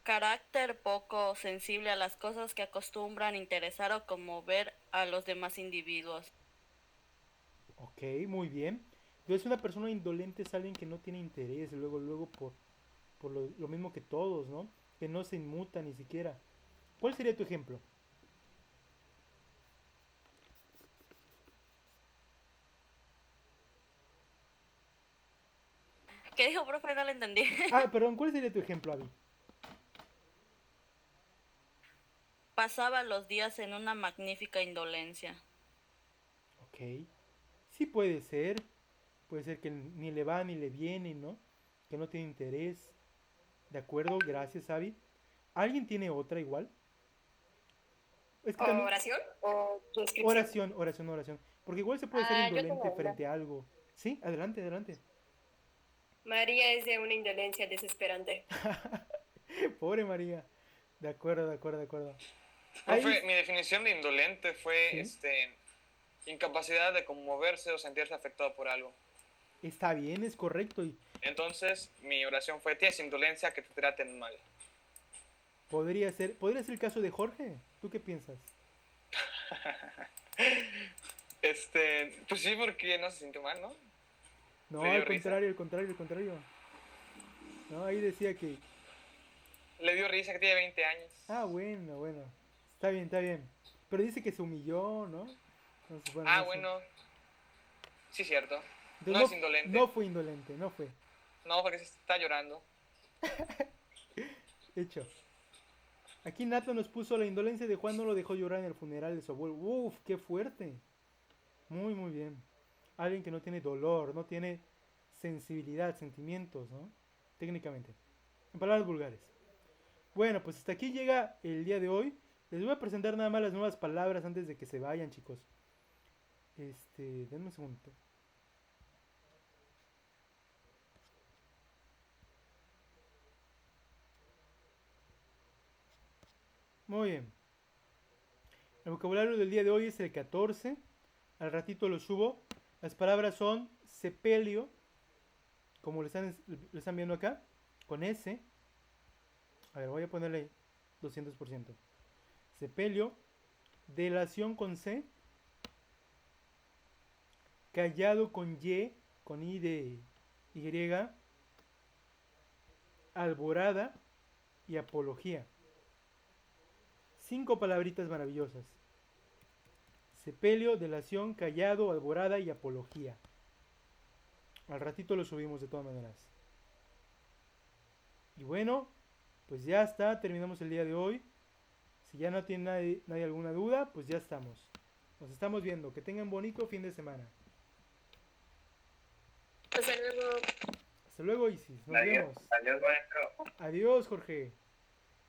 Carácter poco sensible a las cosas que acostumbran interesar o conmover a los demás individuos. Ok, muy bien. Entonces una persona indolente es alguien que no tiene interés luego por lo mismo que todos, ¿no? Que no se inmuta ni siquiera. ¿Cuál sería tu ejemplo? ¿Qué dijo, profe? No lo entendí. Ah, perdón, ¿cuál sería tu ejemplo, Abby? Pasaba los días en una magnífica indolencia. Ok. Sí puede ser. Puede ser que ni le va ni le viene, ¿no? Que no tiene interés. De acuerdo, gracias, Abby. ¿Alguien tiene otra igual? Es que también... ¿Oración o descripción? Oración, oración, oración. Porque igual se puede ser Yo tengo indolente una. frente a algo. Sí, adelante, adelante. María es de una indolencia desesperante. Pobre María. De acuerdo, de acuerdo, de acuerdo. Profe, Ahí, mi definición de indolente fue sí, incapacidad de conmoverse o sentirse afectado por algo. está bien, es correcto. Y Entonces, mi oración fue: tienes indolencia, que te traten mal. podría ser el caso de Jorge. ¿Tú qué piensas? Pues sí, porque no se sintió mal, ¿no? No, Le dio al risa. contrario, al contrario, al contrario. No, ahí decía que... Le dio risa que tiene 20 años. Ah, bueno, bueno. Está bien, está bien. Pero dice que se humilló, ¿no? Entonces, bueno, Ah, no sé. bueno, sí, cierto. No es Entonces indolente. no fue indolente, no fue. No, porque se está llorando. Hecho. Aquí Nato nos puso la indolencia de Juan no lo dejó llorar en el funeral de su abuelo. Uf, qué fuerte. Muy, muy bien. Alguien que no tiene dolor, no tiene sensibilidad, sentimientos, ¿no? Técnicamente. En palabras vulgares. Bueno, pues hasta aquí llega el día de hoy. Les voy a presentar nada más las nuevas palabras antes de que se vayan, chicos. Denme un segundo. Muy bien. El vocabulario del día de hoy es el 14. Al ratito lo subo. Las palabras son sepelio, como lo están viendo acá, con S. A ver, voy a ponerle 200%. Sepelio, delación con C, callado con Y, con I de Y, alborada y apología. 5 palabritas maravillosas. Sepelio, delación, callado, alborada y apología. Al ratito lo subimos de todas maneras. Y bueno, pues ya está, terminamos el día de hoy. Si ya no tiene nadie alguna duda, pues ya estamos. Nos estamos viendo. Que tengan bonito fin de semana. Hasta luego. Hasta luego, Isis. Nos Adiós, vemos. adiós, maestro. Adiós, Jorge.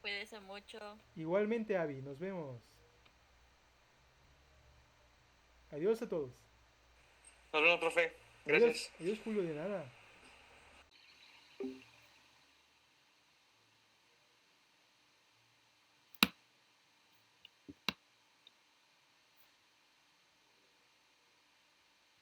Cuídese mucho. Igualmente, Avi. Nos vemos. Adiós a todos. Nos vemos, profe. Adiós, Gracias. adiós, Julio, de nada.